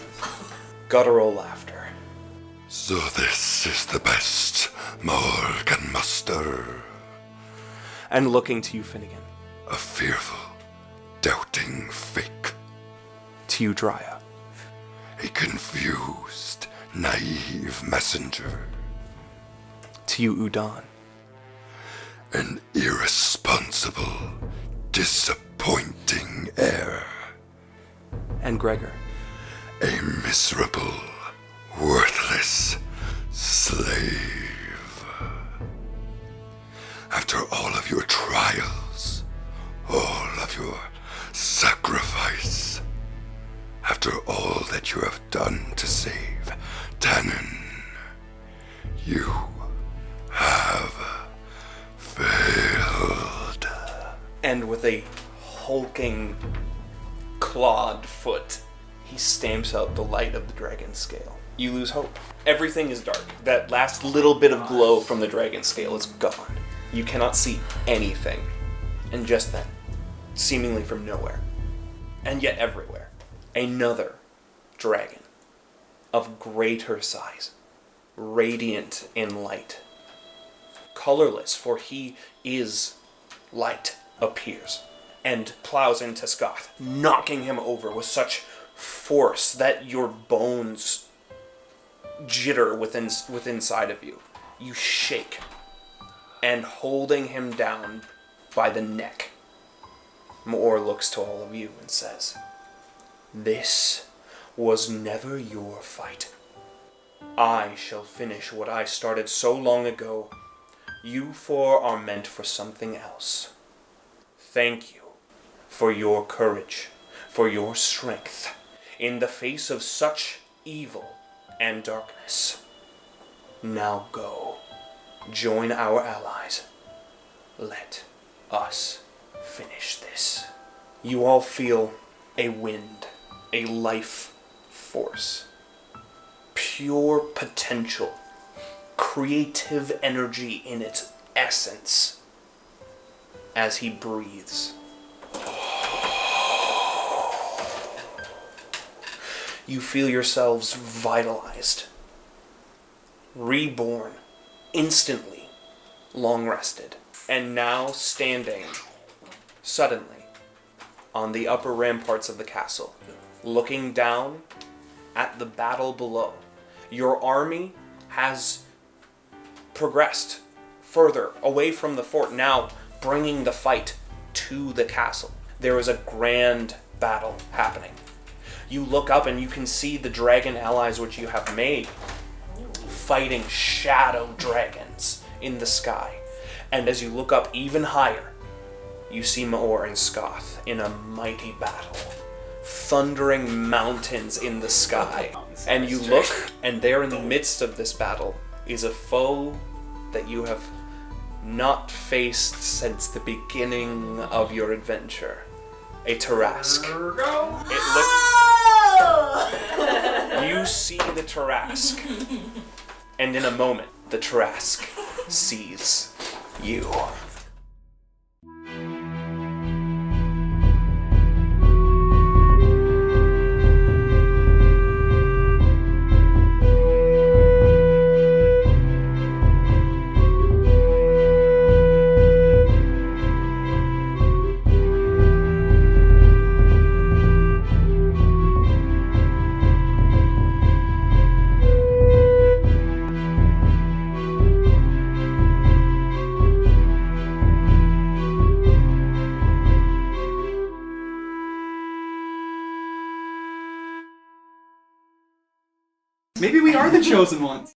Guttural laughter. So this is the best Maohr can muster. And looking to you, Finnegan. A fearful, doubting fake. To you, Drya. A confused, naive messenger. To you, Udon. An irresponsible, disappointing heir. And Gregor. A miserable, worthless slave. After all of your trials, all of your sacrifice, after all that you have done to save Tannin, you have failed. And with a hulking, clawed foot, he stamps out the light of the dragon scale. You lose hope. Everything is dark. That last little bit of glow from the dragon scale is gone. You cannot see anything. And just then, seemingly from nowhere, and yet everywhere, another dragon of greater size, radiant in light, colorless, for he is light, appears and plows into Scott, knocking him over with such force that your bones jitter within inside of you. You shake, and holding him down by the neck, Maohr looks to all of you and says, "This was never your fight. I shall finish what I started so long ago. You four are meant for something else. Thank you for your courage, for your strength, in the face of such evil and darkness. Now go, join our allies. Let us finish this." You all feel a wind, a life force, pure potential, creative energy in its essence as he breathes. You feel yourselves vitalized, reborn, instantly, long rested, and now standing, suddenly, on the upper ramparts of the castle, looking down at the battle below. Your army has progressed further away from the fort, now bringing the fight to the castle. There is a grand battle happening. You look up and you can see the dragon allies which you have made fighting shadow dragons in the sky. And as you look up even higher, you see Maohr and Skoth in a mighty battle. Thundering mountains in the sky. And you look, and there in the midst of this battle is a foe that you have not faced since the beginning of your adventure. A Tarask. You see the Tarask, and in a moment, the Tarask sees you. Maybe we are the chosen ones.